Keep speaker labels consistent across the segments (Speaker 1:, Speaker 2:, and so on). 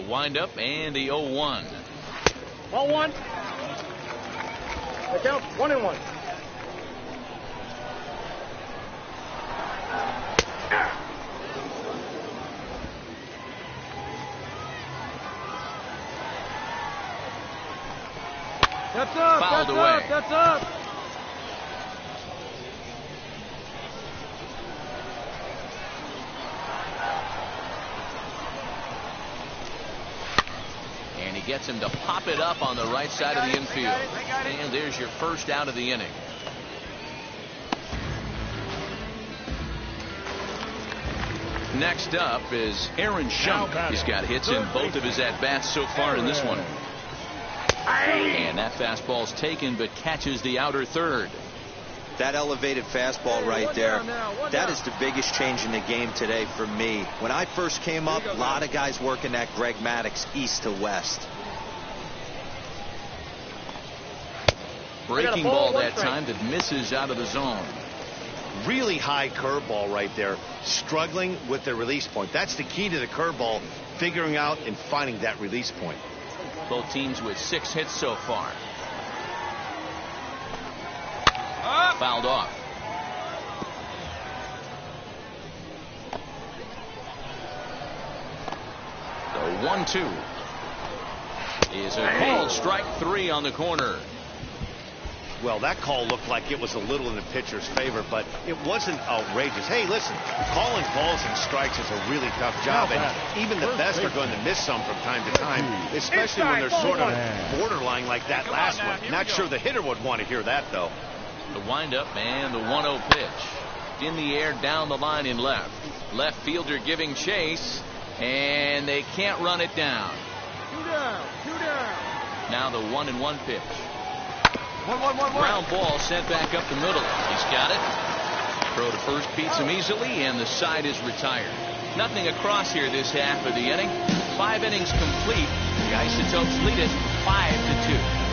Speaker 1: windup and the 0-1.
Speaker 2: 1-1. The count 1-1. That's up.
Speaker 1: Fouled
Speaker 2: that's
Speaker 1: away.
Speaker 2: Up, that's up.
Speaker 1: And he gets him to pop it up on the right side of the infield. And there's your first out of the inning. Next up is Aaron Schunk. He's got hits in both of his at-bats so far in this one. And that fastball's taken but catches the outer third.
Speaker 3: That elevated fastball right there, that is the biggest change in the game today for me. When I first came up, a lot of guys working that Greg Maddux east to west.
Speaker 1: Breaking ball that time that misses out of the zone.
Speaker 4: Really high curveball right there. Struggling with the release point. That's the key to the curveball, figuring out and finding that release point.
Speaker 1: Both teams with 6 hits so far. Fouled off. The 1-2 is a called strike 3 on the corner.
Speaker 4: Well, that call looked like it was a little in the pitcher's favor, but it wasn't outrageous. Hey, listen, calling balls and strikes is a really tough job, and even the best are going to miss some from time to time, especially when they're sort of borderline like that last one. Not sure the hitter would want to hear that, though.
Speaker 1: The windup and the 1-0 pitch. In the air, down the line in left. Left fielder giving chase, and they can't run it down.
Speaker 2: 2 down, 2 down.
Speaker 1: Now the 1-1 pitch.
Speaker 2: 1-1.
Speaker 1: Ground ball sent back up the middle. He's got it. Throw to first beats him easily, and the side is retired. Nothing across here this half of the inning. 5 innings complete. The Isotopes lead it 5-2.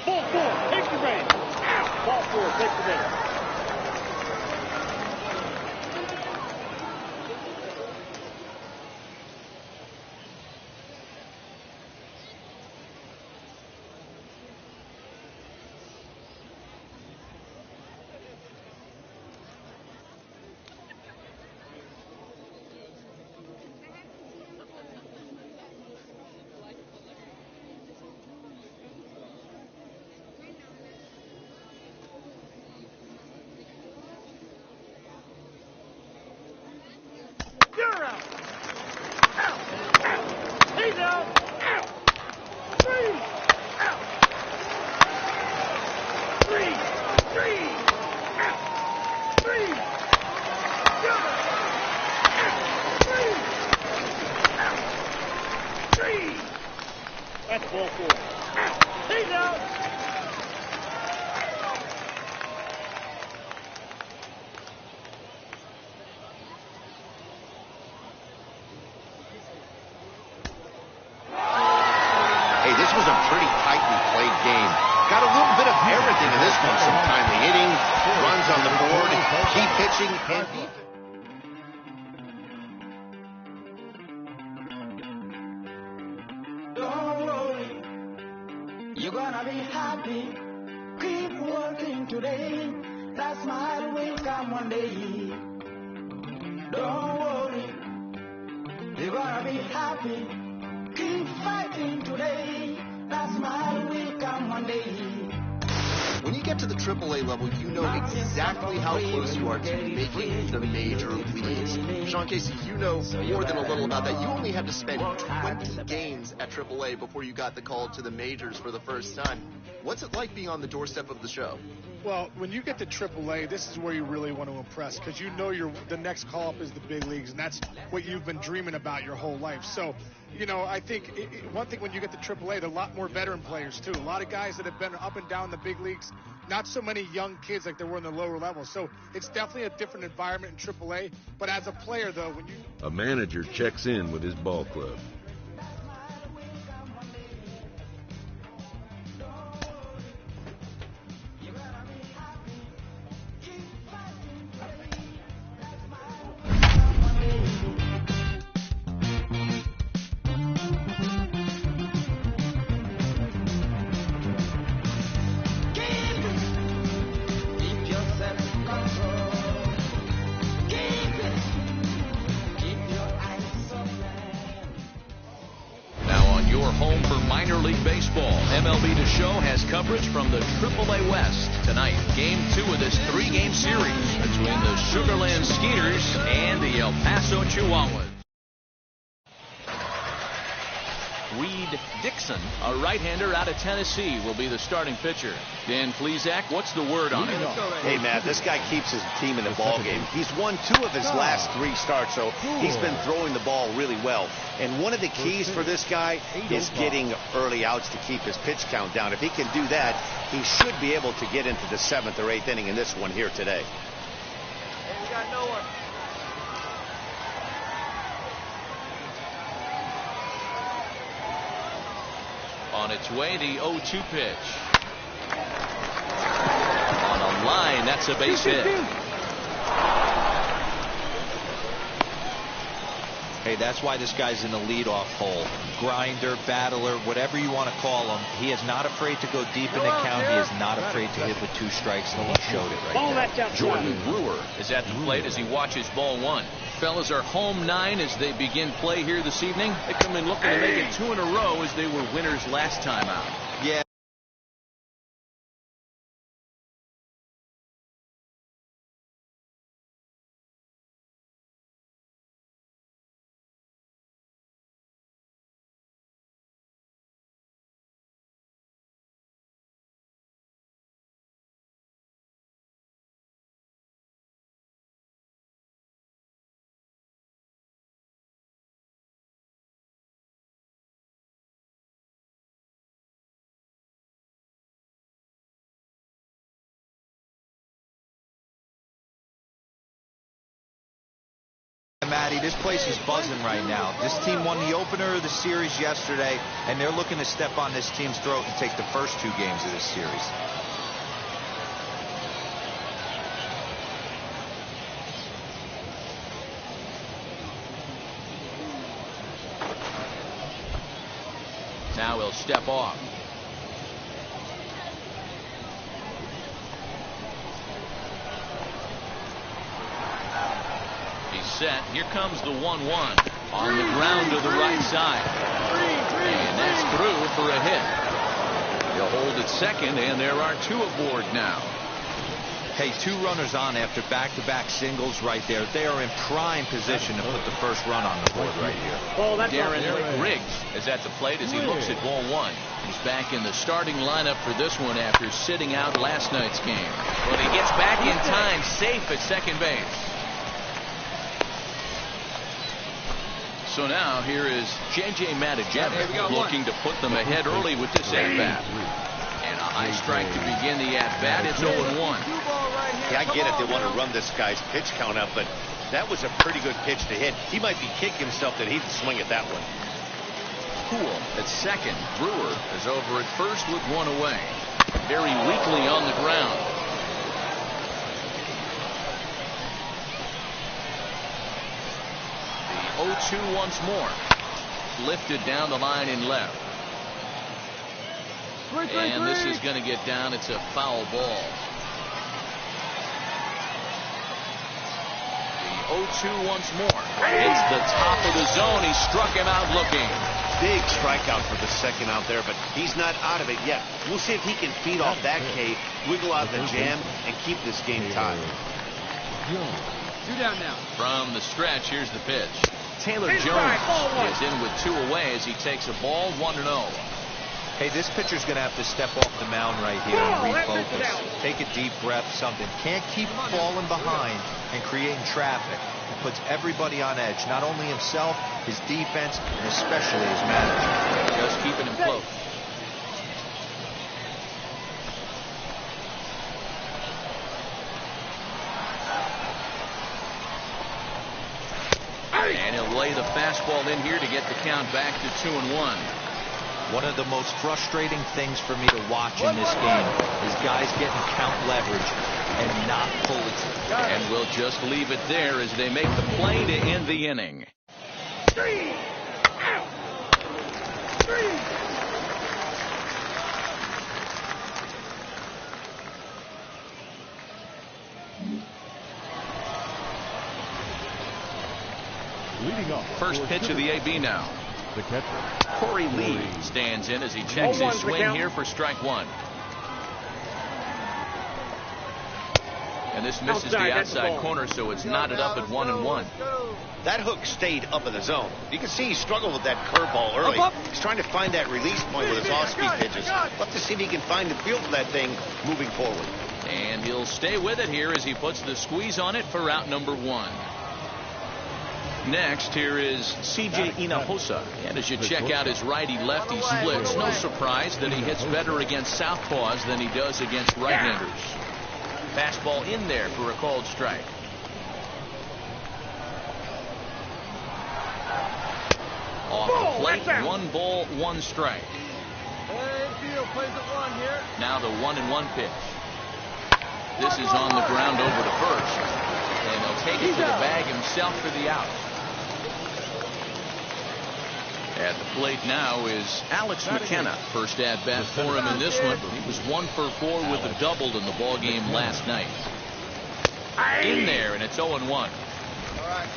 Speaker 2: Ball 4 takes the base. Ball 4 takes the base. That's ball 4. He's out.
Speaker 4: Hey, this was a pretty tightly played game. Got a little bit of everything in this one. Some timely hitting, runs on the board, key pitching, and defense.
Speaker 5: Don't worry, you're gonna be happy. Keep working today. That smile will come one day. Don't worry, you're gonna be happy. Keep fighting today. That smile will come one day.
Speaker 6: When you get to the AAA level, you know exactly how close you are to making the major leagues. Sean Casey, you know more than a little about that. You only had to spend 20 games at AAA before you got the call to the majors for the first time. What's it like being on the doorstep of the show?
Speaker 7: Well, when you get to AAA, this is where you really want to impress because you know the next call-up is the big leagues, and that's what you've been dreaming about your whole life. So, you know, I think one thing when you get to AAA, there are a lot more veteran players, too. A lot of guys that have been up and down the big leagues, not so many young kids like there were in the lower levels. So it's definitely a different environment in AAA. But as a player, though, when you...
Speaker 8: A manager checks in with his ball club.
Speaker 1: Minor League Baseball. MLB The Show has coverage from the AAA West. Tonight, Game 2 of this 3-game series between the Sugar Land Skeeters and the El Paso Chihuahuas. Reed Dixon, a right-hander out of Tennessee, will be the starting pitcher. Dan Plesac, what's the word on it?
Speaker 4: Hey, Matt, this guy keeps his team in the ball game. He's won 2 of his last 3 starts, so he's been throwing the ball really well. And one of the keys for this guy is getting early outs to keep his pitch count down. If he can do that, he should be able to get into the 7th or 8th inning in this one here today.
Speaker 2: Hey, we got Noah.
Speaker 1: On its way, the 0-2 pitch. On a line, that's a base hit.
Speaker 3: Hey, that's why this guy's in the leadoff hole. Grinder, battler, whatever you want to call him. He is not afraid to go deep in the count. He is not afraid to hit with 2 strikes, and he showed it right there.
Speaker 1: Jordan Brewer is at the plate as he watches ball 1. Fellas are home 9 as they begin play here this evening. They come in looking to make it 2 in a row as they were winners last time out.
Speaker 3: Yeah. Matty, this place is buzzing right now. This team won the opener of the series yesterday, and they're looking to step on this team's throat and take the first 2 games of this series.
Speaker 1: Now he'll step off. Set. Here comes the 1-1 on the ground to the right side. And that's through for a hit. He'll hold at second, and there are 2 aboard now.
Speaker 3: Hey, 2 runners on after back-to-back singles right there. They are in prime position to put the first run on the board right here.
Speaker 1: Darren Riggs is at the plate as he looks at ball 1. He's back in the starting lineup for this one after sitting out last night's game. But he gets back in time, safe at second base. So now here is J.J. Matijevic looking to put them ahead early with this at-bat. And a high strike to begin the at-bat. It's 0-1.
Speaker 4: Yeah, I get it. They want to run this guy's pitch count up, but that was a pretty good pitch to hit. He might be kicking himself that he didn't swing at that one.
Speaker 1: Poole at second. Brewer is over at first with 1 away. Very weakly on the ground. 0-2 once more. Lifted down the line in left. And this is going to get down. It's a foul ball. The 0-2 once more. Hits the top of the zone. He struck him out looking.
Speaker 4: Big strikeout for the second out there, but he's not out of it yet. We'll see if he can feed off that K, wiggle out the jam, and keep this game tied.
Speaker 2: 2 down now.
Speaker 1: From the stretch, here's the pitch. Taylor Jones is in with 2 away as he takes a ball 1-0.
Speaker 3: Hey, this pitcher's going to have to step off the mound right here and refocus. Take a deep breath, something. Can't keep falling behind and creating traffic. It puts everybody on edge, not only himself, his defense, and especially his manager.
Speaker 1: Just keeping him close. And he'll lay the fastball in here to get the count back to 2-1.
Speaker 3: One of the most frustrating things for me to watch in this game is guys getting count leverage and not pulling.
Speaker 1: And we'll just leave it there as they make the play to end the inning.
Speaker 2: 3 out. 3.
Speaker 1: First pitch of the AB now.
Speaker 9: the catcher.
Speaker 1: Corey Lee stands in as he checks his swing here for strike one. And this misses the outside corner, so it's knotted up at 1-1.
Speaker 4: That hook stayed up in the zone. You can see he struggled with that curveball early. He's trying to find that release point with his off-speed pitches. Love to see if he can find the feel for that thing moving forward.
Speaker 1: And he'll stay with it here as he puts the squeeze on it for out number one. Next, here is C.J. Hinojosa. And as you check out his righty-lefty splits, no surprise that he hits better against southpaws than he does against right-handers. Fastball in there for a called strike. Off the plate, 1 ball, 1 strike. Now the 1-1 pitch. This is on the ground over to first. And he'll take it to the bag himself for the out. At the plate now is Alex McKenna. First at bat for him in this one. He was 1 for 4 with a double in the ball game last night. In there, and it's 0-1.
Speaker 6: All right,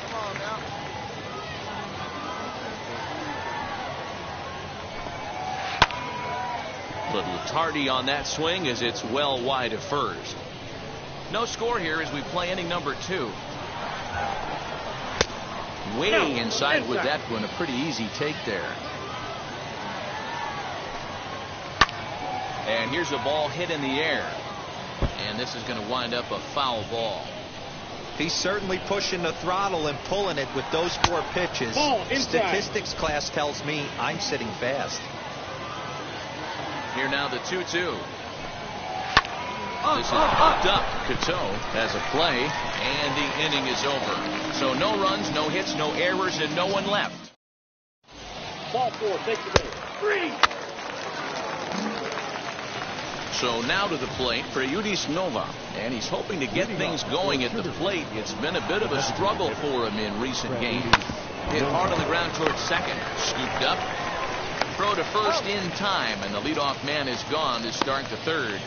Speaker 6: come on now.
Speaker 1: Little tardy on that swing as it's well wide of first. No score here as we play inning number 2. Way inside with that one. A pretty easy take there. And here's a ball hit in the air. And this is going to wind up a foul ball.
Speaker 3: He's certainly pushing the throttle and pulling it with those 4 pitches. Statistics class tells me I'm sitting fast.
Speaker 1: Here now the 2-2. This is popped up. Cateau has a play, and the inning is over. So no runs, no hits, no errors, and no one left.
Speaker 2: Ball 4, take the base. 3.
Speaker 1: So now to the plate for Yudis Nova, and he's hoping to get things going at the plate. It's been a bit of a struggle for him in recent games. Hit hard on the ground towards second, scooped up. Throw to first in time, and the leadoff man is gone to start the third.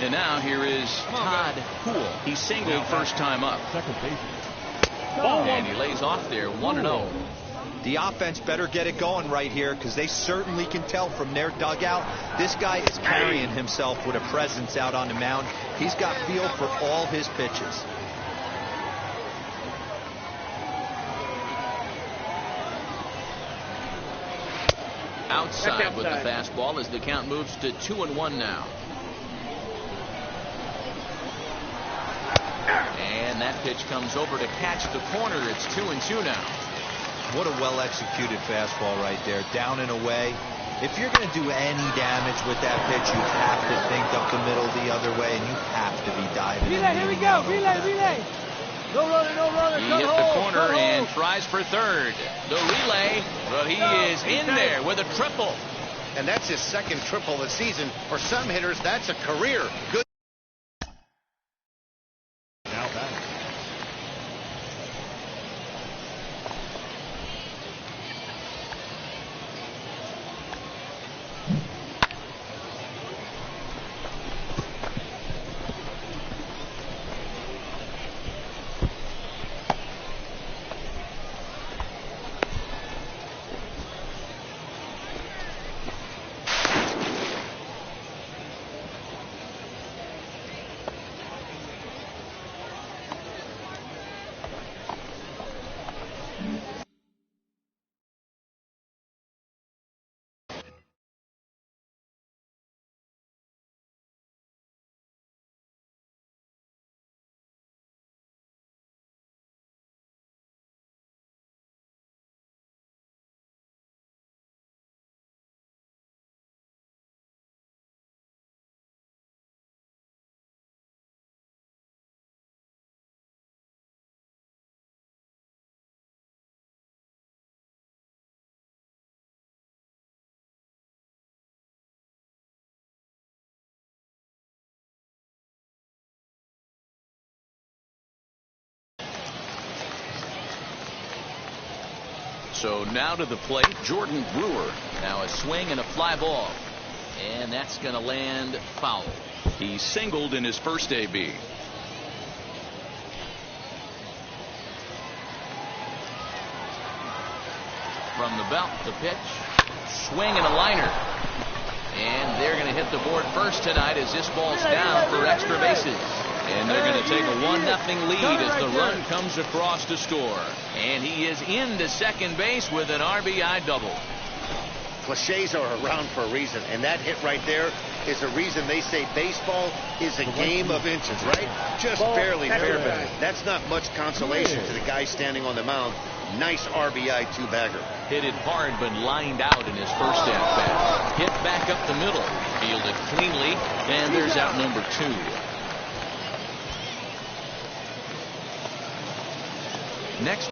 Speaker 1: And now here is Todd Poole. He singled first time up.
Speaker 9: Second baseman.
Speaker 1: And he lays off there 1-0.
Speaker 3: The offense better get it going right here because they certainly can tell from their dugout. This guy is carrying himself with a presence out on the mound. He's got feel for all his pitches.
Speaker 1: Outside with the fastball as the count moves to 2-1 now. And that pitch comes over to catch the corner. It's 2-2 now.
Speaker 3: What a well-executed fastball right there. Down and away. If you're going to do any damage with that pitch, you have to think up the middle the other way, and you have to be diving.
Speaker 2: Relay, here we go. Relay. No runner, no runner.
Speaker 1: He hit the corner and tries for third. The relay, but he is in there with a triple.
Speaker 4: And that's his second triple this season. For some hitters, that's a career. Good.
Speaker 9: Now back.
Speaker 1: So now to the plate, Jordan Brewer. Now a swing and a fly ball. And that's going to land foul. He singled in his first AB. from the belt. The pitch. Swing and a liner. And they're going to hit the board first tonight as this ball's down for extra bases. And they're going to take a 1-0 lead as the run comes across to score. And he is into second base with an RBI double.
Speaker 4: Cliches are around for a reason, and that hit right there is a reason they say baseball is a game of inches, right? Just barely fair. That's not much consolation to the guy standing on the mound. Nice RBI two-bagger.
Speaker 1: Hit it hard, but lined out in his first at-bat. Hit back up the middle. Fielded cleanly, and there's out number 2. Next.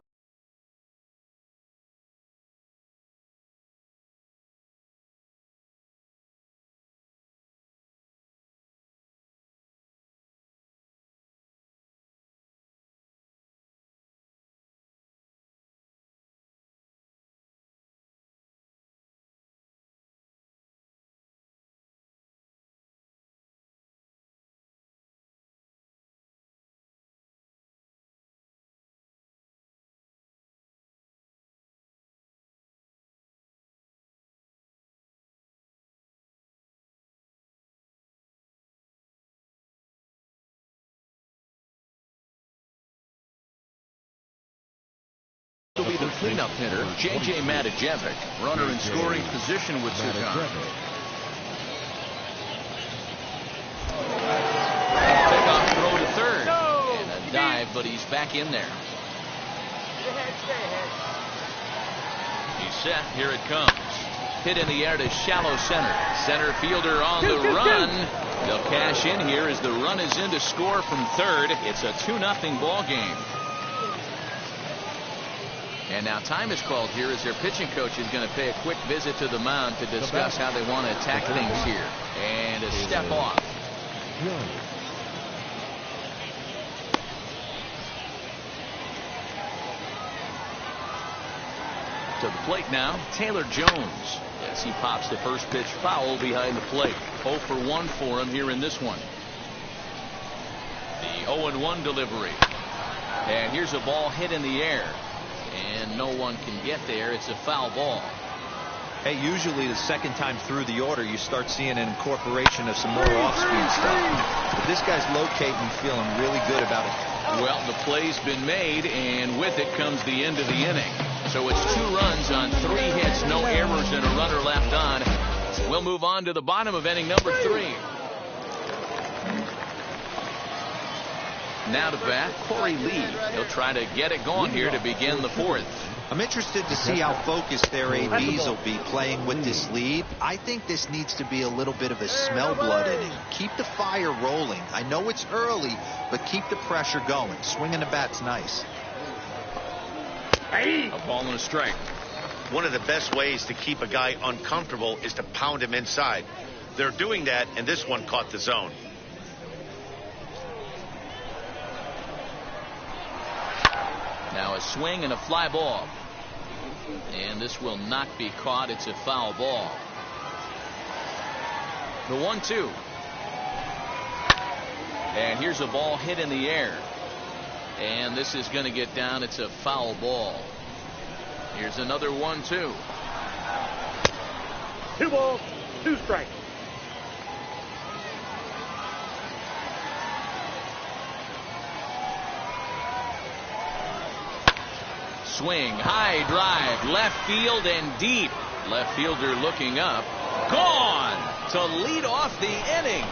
Speaker 1: Will be the cleanup hitter, J.J. Matijevic. Runner in scoring position with Sagan. Pickoff throw to third. And a dive, but he's back in there. He's set. Here it comes. Hit in the air to shallow center. Center fielder on the run. They'll cash in here as the run is in to score from third. It's a 2-0 ball game. And now time is called here as their pitching coach is going to pay a quick visit to the mound to discuss how they want to attack things here. And a step off. To the plate now, Taylor Jones. As he pops the first pitch foul behind the plate. 0 for 1 for him here in this one. The 0-1 delivery. And here's a ball hit in the air. And no one can get there. It's a foul ball.
Speaker 3: Hey, usually the second time through the order you start seeing an incorporation of some more off-speed stuff. But this guy's locating, feeling really good about it.
Speaker 1: Well, the play's been made, and with it comes the end of the inning. So it's 2 runs on 3 hits, no errors, and a runner left on. We'll move on to the bottom of inning number 3. Now to bat, Corey Lee. He'll try to get it going here to begin the 4th.
Speaker 3: I'm interested to see how focused their ABs will be playing with this lead. I think this needs to be a little bit of a smell blood inning. Keep the fire rolling. I know it's early, but keep the pressure going. Swinging the bat's nice.
Speaker 1: A ball and a strike.
Speaker 4: One of the best ways to keep a guy uncomfortable is to pound him inside. They're doing that, and this one caught the zone.
Speaker 1: Now a swing and a fly ball. And this will not be caught. It's a foul ball. The 1-2. And here's a ball hit in the air. And this is going to get down. It's a foul ball. Here's another 1-2.
Speaker 2: 2 balls, 2 strikes.
Speaker 1: Swing, high drive, left field and deep. Left fielder looking up. Gone to lead off the inning.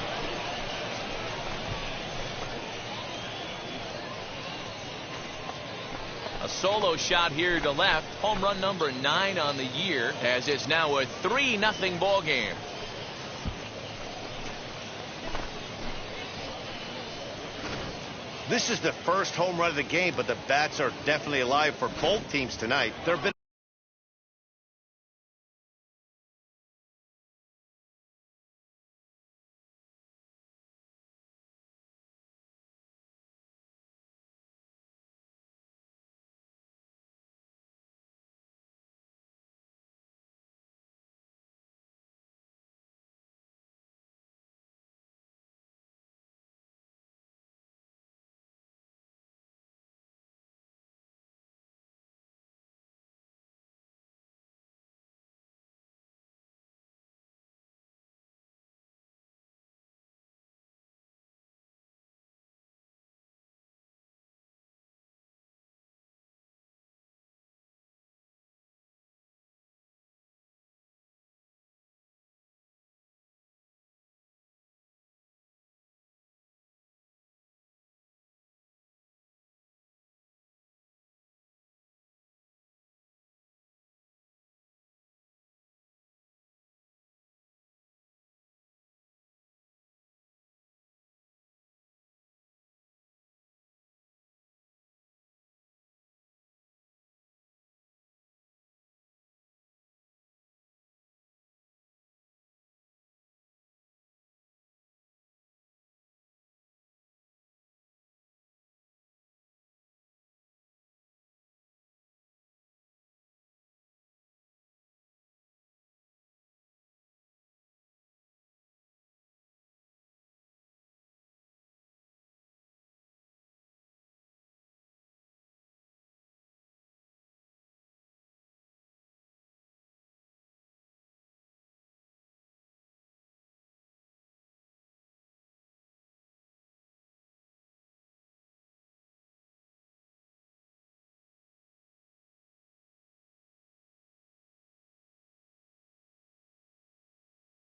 Speaker 1: A solo shot here to left. Home run number 9 on the year, as it's now a 3-0 ball game.
Speaker 4: This is the first home run of the game, but the bats are definitely alive for both teams tonight. There have been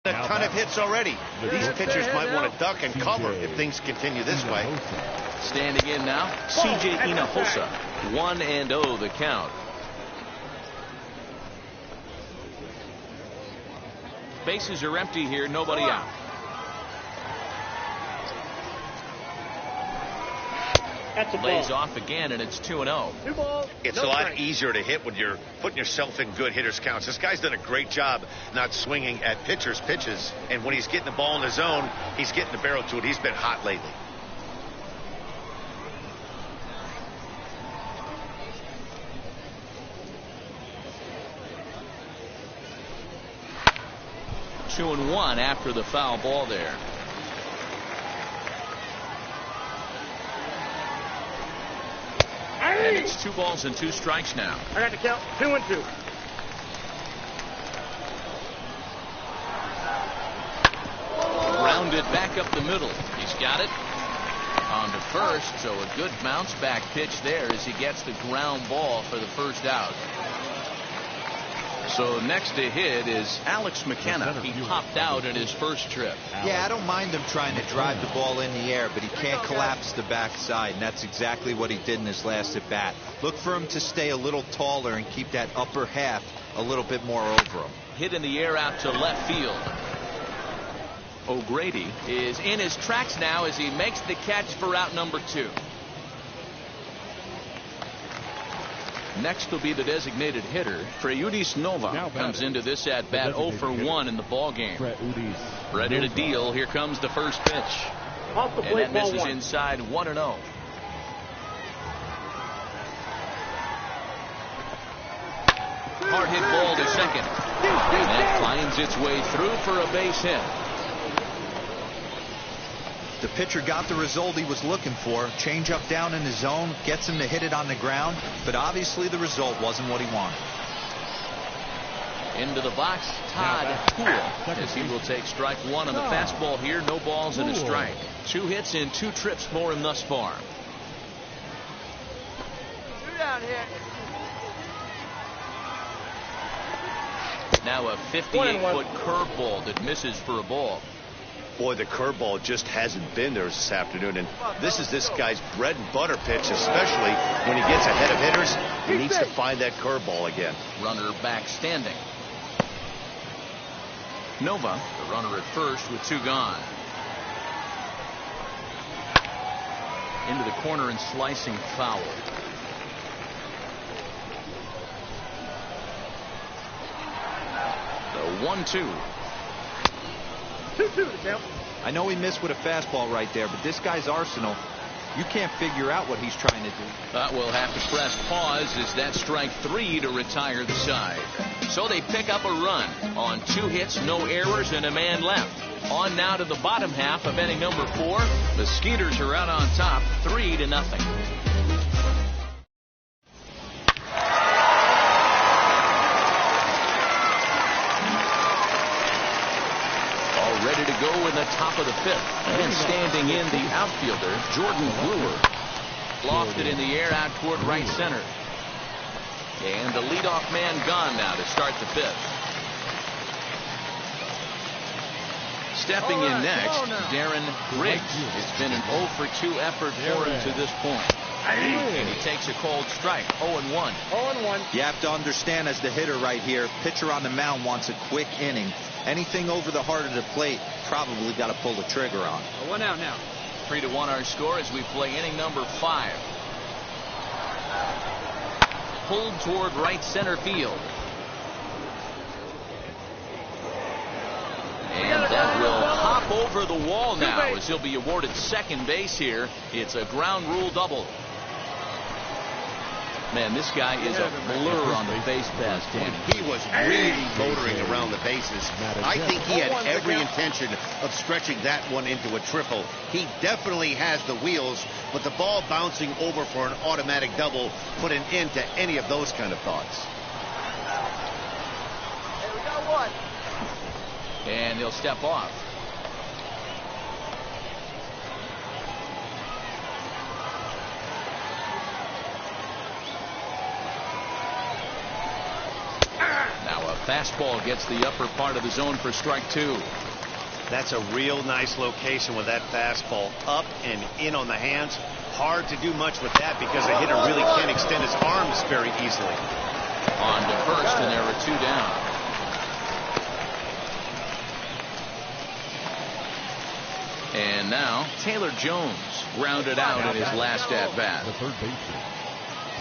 Speaker 4: A ton of hits already. These pitchers might want to duck and cover if things continue this way.
Speaker 1: Standing in now, C.J. Hinojosa. 1-0 the count. Bases are empty here, nobody out. Lays off again, and it's 2-0.
Speaker 4: It's a lot easier to hit when you're putting yourself in good hitters' counts. This guy's done a great job not swinging at pitchers' pitches. And when he's getting the ball in the zone, he's getting the barrel to it. He's been hot lately.
Speaker 1: Two and one after the foul ball there. And it's 2 balls and 2 strikes now.
Speaker 2: I got to count 2-2.
Speaker 1: Grounded back up the middle. He's got it. On to first, so a good bounce back pitch there as he gets the ground ball for the first out. So next to hit is Alex McKenna. He popped out in his first trip.
Speaker 3: Yeah, I don't mind him trying to drive the ball in the air, but he can't collapse the backside, and that's exactly what he did in his last at bat. Look for him to stay a little taller and keep that upper half a little bit more over him.
Speaker 1: Hit in the air out to left field. O'Grady is in his tracks now as he makes the catch for out number 2. Next will be the designated hitter. Freudis Nova comes into this at bat 0 for 1 in the ball game. Ready to deal. Here comes the first pitch. And that misses inside 1-0. Hard hit ball to second. And that finds its way through for a base hit.
Speaker 3: The pitcher got the result he was looking for. Change up down in the zone, gets him to hit it on the ground, but obviously the result wasn't what he wanted.
Speaker 1: Into the box, Todd Poole, as he will take strike 1 on the fastball here. No balls and a strike. 2 hits in 2 trips for him thus far. Now a 58-foot curveball that misses for a ball.
Speaker 4: Boy, the curveball just hasn't been there this afternoon, and this is this guy's bread and butter pitch, especially when he gets ahead of hitters. He needs to find that curveball again.
Speaker 1: Runner back standing. Nova, the runner at first with 2 gone. Into the corner and slicing foul. The 1-2.
Speaker 2: 2-2 to count.
Speaker 3: I know he missed with a fastball right there, but this guy's arsenal, you can't figure out what he's trying to do.
Speaker 1: We'll have to press pause as that strike 3 to retire the side. So they pick up a run on 2 hits, no errors, and a man left. On now to the bottom half of inning number 4. The Skeeters are out on top, 3-0. Ready to go in the top of the 5th. And standing in the outfielder, Jordan Brewer. Lofted in the air out toward right center. And the leadoff man gone now to start the 5th. Stepping in next, Darren Griggs. It's been an 0 for 2 effort for him to this point. And he takes a cold strike, 0-1.
Speaker 2: 0-1.
Speaker 3: You have to understand, as the hitter right here, pitcher on the mound wants a quick inning. Anything over the heart of the plate, probably got to pull the trigger on.
Speaker 1: 1 out now. 3-1 our score as we play inning number 5. Pulled toward right center field. And that will hop over the wall now as he'll be awarded second base here. It's a ground rule double. Man, this guy is a blur on the base pass, Tim.
Speaker 4: He was really motoring around the bases. I think he had every intention of stretching that one into a triple. He definitely has the wheels, but the ball bouncing over for an automatic double put an end to any of those kind of thoughts.
Speaker 2: Hey, we got 1.
Speaker 1: And he'll step off. Now a Fastball gets the upper part of the zone for strike 2.
Speaker 4: That's a real nice location with that fastball up and in on the hands. Hard to do much with that because the hitter really can't extend his arms very easily.
Speaker 1: On to first, and there are 2 down. And now Taylor Jones grounded out in his last at bat.
Speaker 9: The third baseman,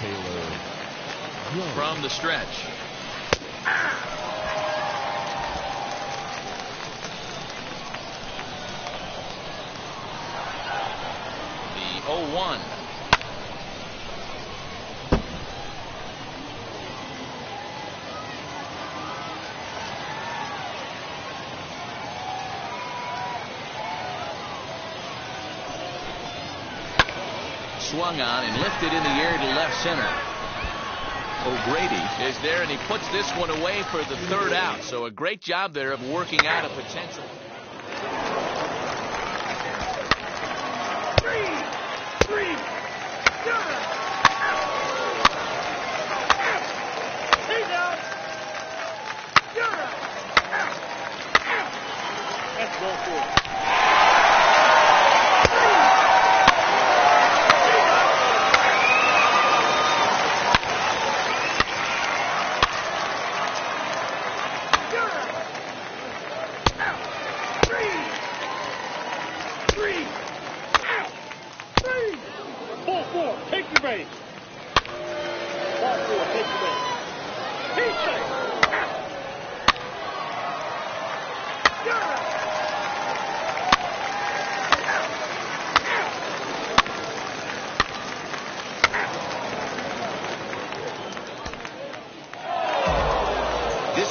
Speaker 9: Taylor Jones.
Speaker 1: From the stretch. The 0-1. Swung on and lifted in the air to left center. O'Grady is there, and he puts this one away for the 3rd out. So a great job there of working out a potential.
Speaker 2: That's ball 4.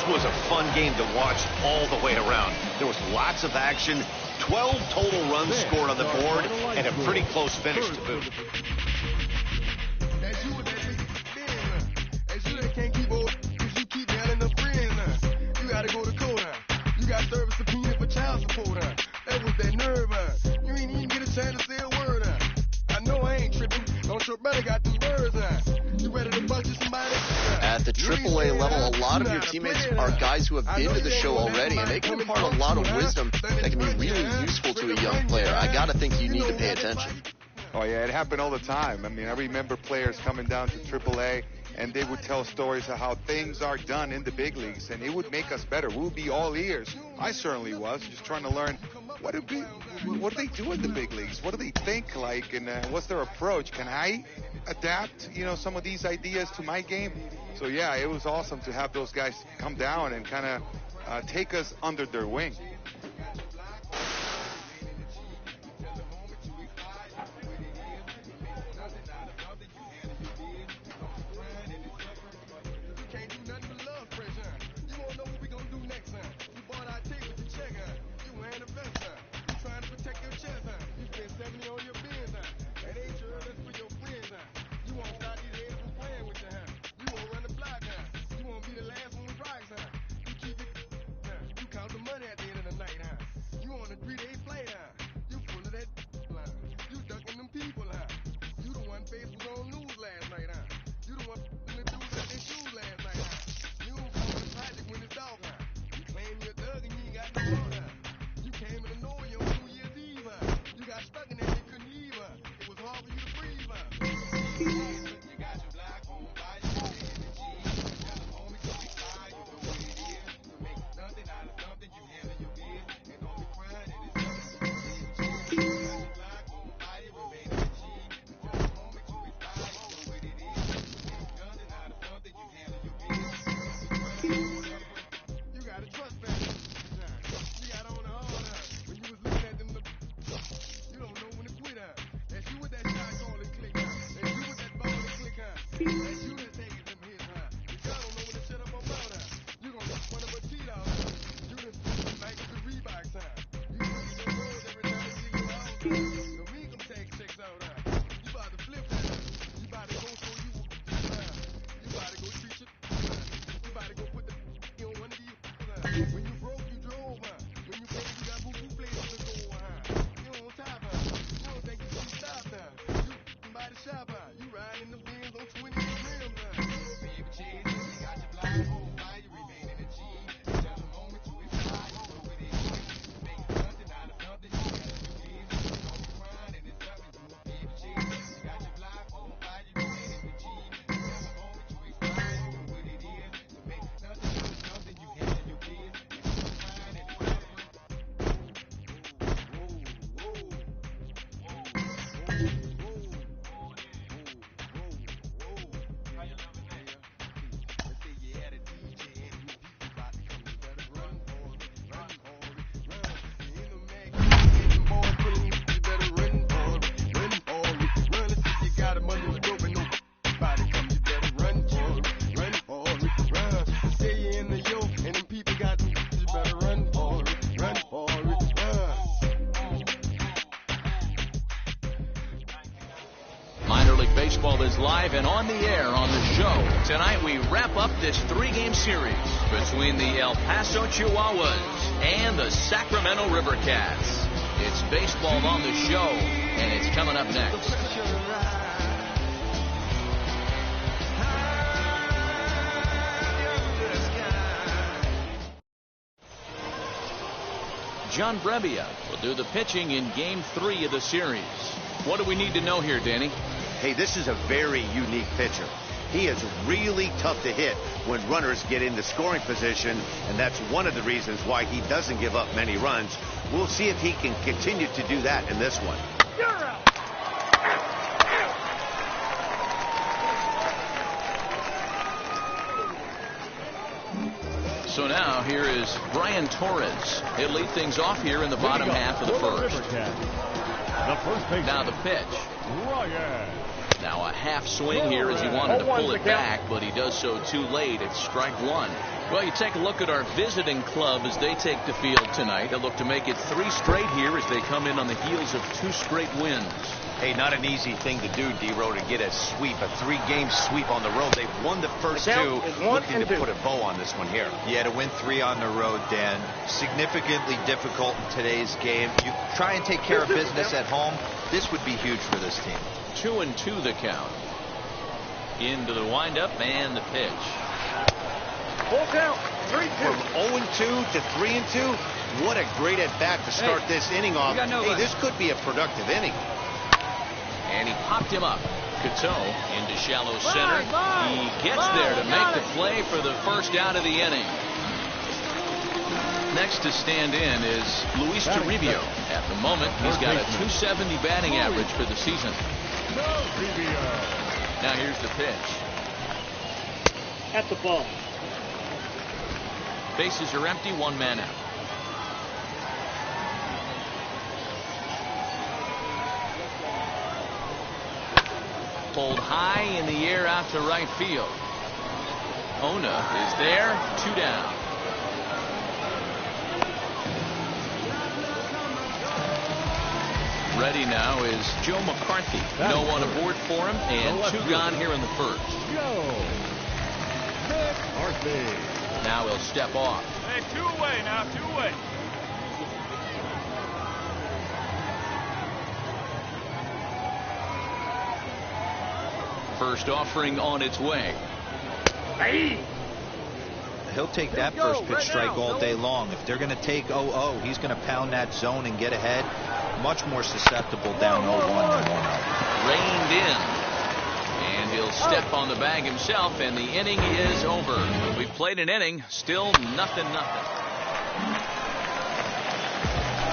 Speaker 4: Was a fun game to watch all the way around. There was lots of action, 12 total runs scored on the board, and a pretty close finish to boot.
Speaker 10: You gotta go to court. You got service subpoena for child support. That was that nerve. You ain't even get a chance to say a word. I know I ain't tripping. Don't your brother got them birds. You ready to bust somebody?
Speaker 6: At the AAA level, a lot of your teammates are guys who have been to the show already, and they can impart a lot of wisdom that can be really useful to a young player. I gotta think you need to pay attention.
Speaker 11: Oh yeah, it happened all the time. I mean, I remember players coming down to AAA, and they would tell stories of how things are done in the big leagues, and it would make us better. We would be all ears. I certainly was, just trying to learn what do they do in the big leagues? What do they think like, and what's their approach? Can I adapt, some of these ideas to my game? So yeah, it was awesome to have those guys come down and kind of take us under their wing.
Speaker 1: Club is live and on the air on the show. Tonight we wrap up this 3-game series between the El Paso Chihuahuas and the Sacramento River Cats. It's baseball on the show, and it's coming up next. John Brebbia will do the pitching in Game 3 of the series. What do we need to know here, Danny?
Speaker 4: Hey, this is a very unique pitcher. He is really tough to hit when runners get into scoring position, and that's one of the reasons why he doesn't give up many runs. We'll see if he can continue to do that in this one.
Speaker 2: You're out.
Speaker 1: So now here is Brian Torres. He'll lead things off here in the bottom half of the first. Now the pitch. Now a half swing here as he wanted to pull it back, but he does so too late. It's strike one. Well, you take a look at our visiting club as they take the field tonight. They'll look to make it 3 straight here as they come in on the heels of 2 straight wins.
Speaker 3: Hey, not an easy thing to do, D-Row, to get a sweep, a 3-game sweep on the road. They've won the first 2, looking to put a bow on this one here. Yeah, to win 3 on the road, Dan, significantly difficult in today's game. You try and take care of business at home. This would be huge for this team.
Speaker 1: 2-2 the count. Into the windup and the pitch.
Speaker 2: Full count. 3-2.
Speaker 4: From 0-2 to 3-2, what a great at-bat to start this inning off. Hey, this could be a productive inning.
Speaker 1: And he popped him up. Cateau into shallow center. He gets there to make the play for the first out of the inning. Next to stand in is Luis Toribio. At the moment, he's got a .270 batting average for the season. Now here's the pitch.
Speaker 2: That's the ball.
Speaker 1: Bases are empty, 1 man out. Pulled high in the air out to right field. Ona is there, 2 down. Ready now is Joe McCarthy. No one aboard for him, and 2 gone here in the first. Now he'll step off.
Speaker 2: Hey, 2 away now, 2 away.
Speaker 1: First offering on its way.
Speaker 2: Hey.
Speaker 3: He'll take that first pitch strike all day long. If they're going to take 0-0, he's going to pound that zone and get ahead. Much more susceptible down 0-1 than 1-0.
Speaker 1: Reined in. And he'll step on the bag himself, and the inning is over. We've played an inning, still 0-0.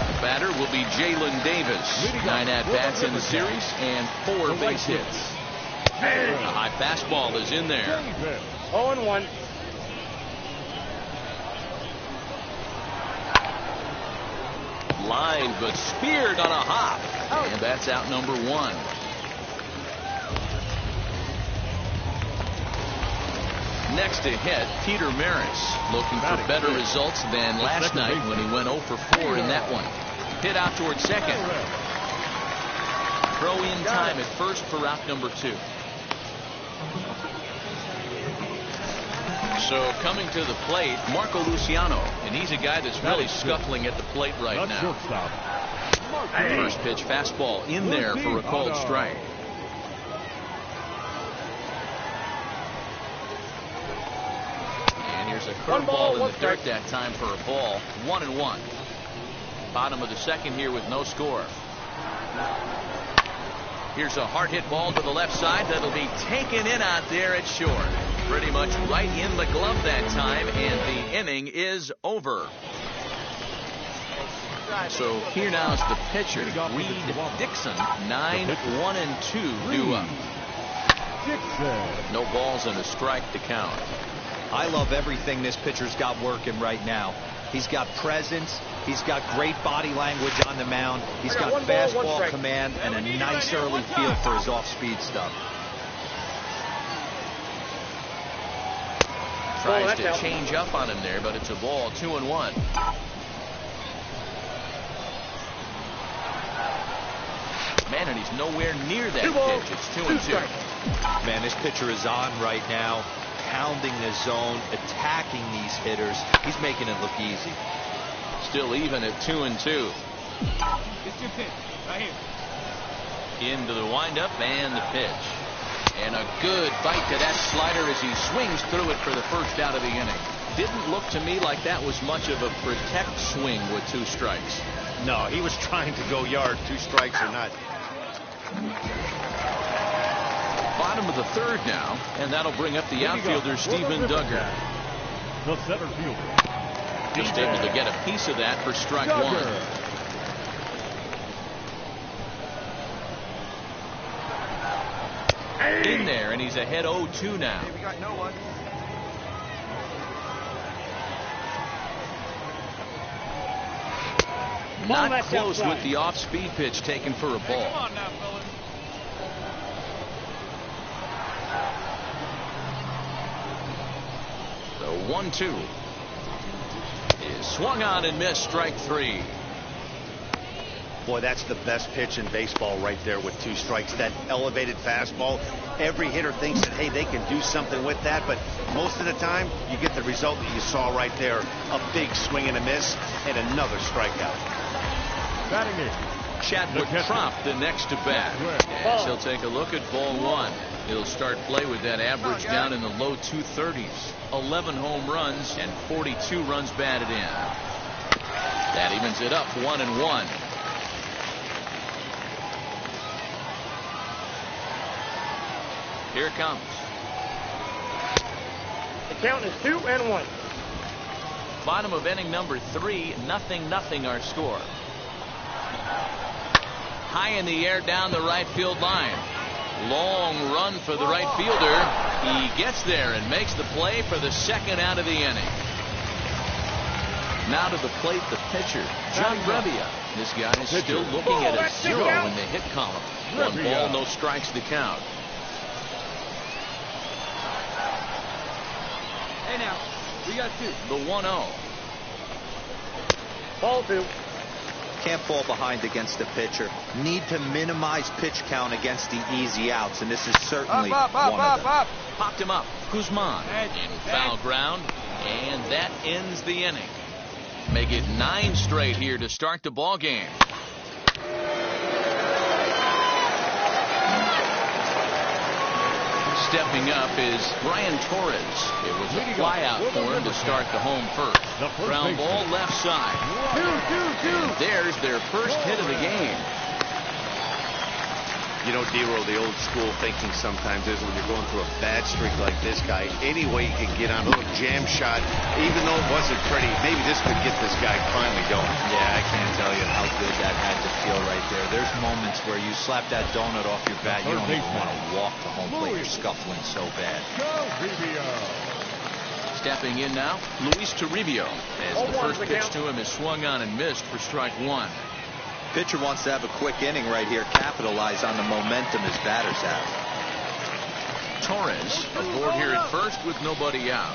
Speaker 1: The batter will be Jalen Davis. 9 at-bats in the series and 4 base hits. A high fastball is in there.
Speaker 2: 0-1.
Speaker 1: Line, but speared on a hop. And that's out number 1. Next to hit, Peter Maris, looking for better results than last night when he went 0 for 4 in that one. Hit out towards second. Throw in time at first for out number 2. So coming to the plate, Marco Luciano, and he's a guy that's really scuffling at the plate right now. First pitch fastball in there for a called strike. And here's a curveball in the dirt that time for a ball. 1-1. Bottom of the second here with no score. Here's a hard hit ball to the left side that'll be taken in out there at short. Pretty much right in the glove that time, and the inning is over. So here now is the pitcher, Reed Dixon. 9-1-2 due up. No balls and a strike to count.
Speaker 3: I love everything this pitcher's got working right now. He's got presence. He's got great body language on the mound. He's got fastball command and a nice early feel for his off-speed stuff.
Speaker 1: Tries to change up on him there, but it's a ball. 2-1. Man, and he's nowhere near that pitch. It's 2-2.
Speaker 3: Man, this pitcher is on right now, pounding the zone, attacking these hitters. He's making it look easy.
Speaker 1: Still even at 2-2.
Speaker 2: It's your pitch, right here.
Speaker 1: Into the windup and the pitch. And a good bite to that slider as he swings through it for the first out of the inning. Didn't look to me like that was much of a protect swing with 2 strikes.
Speaker 4: No, he was trying to go yard, 2 strikes or not.
Speaker 1: Bottom of the 3rd now, and that'll bring up the outfielder Steven Duggar.
Speaker 9: The center fielder.
Speaker 1: Just able to get a piece of that for strike 1. In there, and he's ahead 0-2 now.
Speaker 6: Hey, we got no one.
Speaker 1: Not close with the off-speed pitch taken for a ball.
Speaker 2: Come on now, fellas.
Speaker 1: The 1-2 is swung on and missed, strike 3.
Speaker 4: Boy, that's the best pitch in baseball right there with 2 strikes. That elevated fastball. Every hitter thinks that, hey, they can do something with that, but most of the time you get the result that you saw right there. A big swing and a miss and another strikeout.
Speaker 9: Batting in.
Speaker 1: Chadwick Trop the next to bat. As he'll take a look at ball 1. He'll start play with that average down in the low 230s. 11 home runs and 42 runs batted in. That evens it up 1-1. Here it comes.
Speaker 2: The count is 2-1.
Speaker 1: Bottom of inning number 3, 0-0 our score. High in the air down the right field line. Long run for the right fielder. He gets there and makes the play for the 2nd out of the inning. Now to the plate, the pitcher, John Brebbia. This guy is still looking at a 0 in the hit column. 1 ball, no strikes to count.
Speaker 2: Hey now, we got 2.
Speaker 1: The 1-0.
Speaker 2: Ball 2.
Speaker 3: Can't fall behind against the pitcher. Need to minimize pitch count against the easy outs, and this is certainly one of them.
Speaker 1: Popped him up. Guzman in foul ground, and that ends the inning. Make it 9 straight here to start the ball game. Stepping up is Brian Torres. It was a fly out for him to start the home first. Ground ball left side. And there's their first hit of the game.
Speaker 4: You know, D-Roll, the old school thinking sometimes is when you're going through a bad streak like this guy, any way you can get on a little jam shot, even though it wasn't pretty, maybe this could get this guy finally going.
Speaker 3: Yeah, I can't tell you how good that had to feel right there. There's moments where you slap that donut off your bat, you don't even want to walk to home plate. You're scuffling so bad.
Speaker 1: Stepping in now, Luis Toribio, as the first pitch to him is swung on and missed for strike 1.
Speaker 3: Pitcher wants to have a quick inning right here, capitalize on the momentum his batters have.
Speaker 1: Torres aboard here at first with nobody out.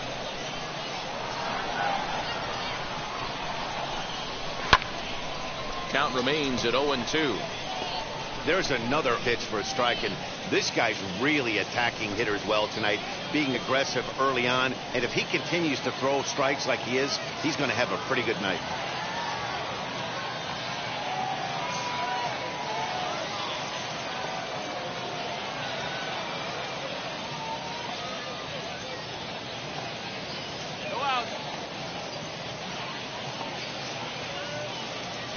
Speaker 1: Count remains at 0-2.
Speaker 4: There's another pitch for a strike, and this guy's really attacking hitters well tonight, being aggressive early on, and if he continues to throw strikes like he is, he's going to have a pretty good night.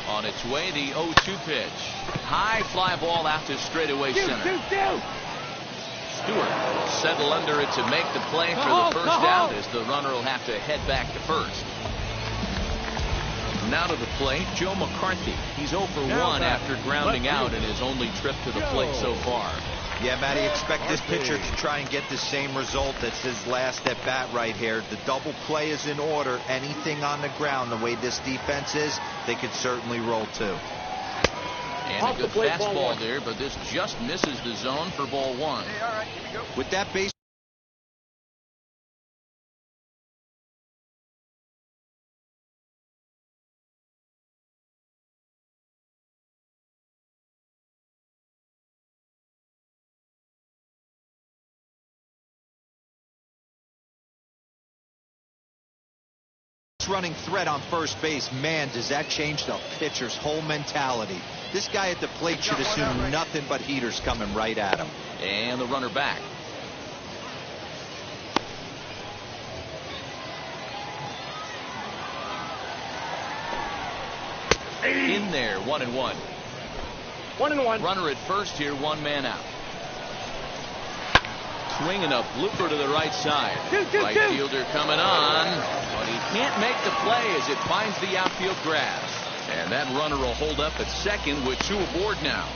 Speaker 1: On its way, the 0-2 pitch. High fly ball out to straightaway center. Stewart will settle under it to make the play for the first out, as the runner will have to head back to first. Now to the plate, Joe McCarthy. He's 0 for 1 after grounding out in his only trip to the plate so far.
Speaker 3: Yeah, Matty, expect this pitcher to try and get the same result as his last at bat right here. The double play is in order. Anything on the ground, the way this defense is, they could certainly roll too.
Speaker 1: And a good fastball there, but this just misses the zone for ball 1.
Speaker 6: Hey, all right, here we go.
Speaker 3: With that base base-running threat on first base, man, does that change the pitcher's whole mentality. This guy at the plate should assume nothing but heaters coming right at him.
Speaker 1: And the runner back. In there, 1-1.
Speaker 2: 1-1.
Speaker 1: Runner at first here, one man out. Swinging a blooper to the right side. Right fielder coming on, but he can't make the play as it finds the outfield grass. And that runner will hold up at second with 2 aboard now.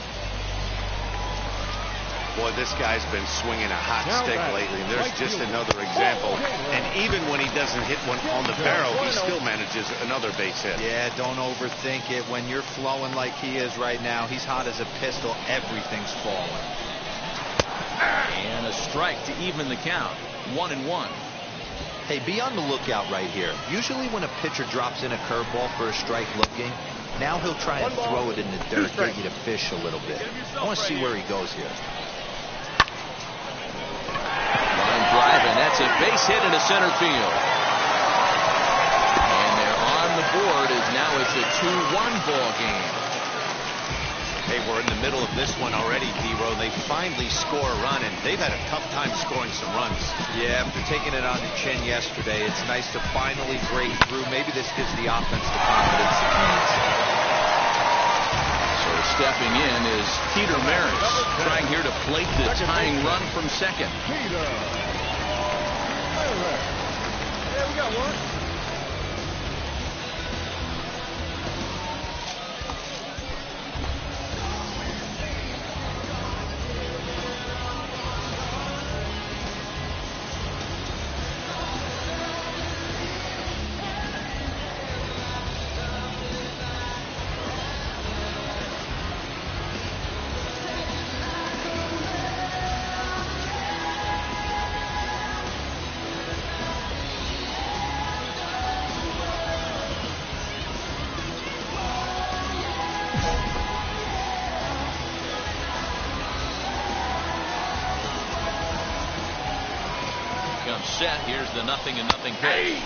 Speaker 4: Boy, this guy's been swinging a hot stick lately. There's just another example. And even when he doesn't hit one on the barrel, he still manages another base hit.
Speaker 3: Yeah, don't overthink it. When you're flowing like he is right now, he's hot as a pistol. Everything's falling.
Speaker 1: And a strike to even the count. 1-1.
Speaker 3: Hey, be on the lookout right here. Usually when a pitcher drops in a curveball for a strike looking, now he'll try and throw it in the dirt, get you to fish a little bit. I want to see where he goes here.
Speaker 1: Line drive, and that's a base hit into center field. And they're on the board as now it's a 2-1 ball game.
Speaker 4: Hey, we're in the middle of this one already, D-Row. They finally score a run, and they've had a tough time scoring some runs.
Speaker 3: Yeah, after taking it on the chin yesterday, it's nice to finally break through. Maybe this gives the offense the confidence it needs.
Speaker 1: So stepping in is Peter Maris, trying here to plate the tying run from second.
Speaker 2: Yeah, we got one.
Speaker 1: Set. Here's the 0-0 pitch.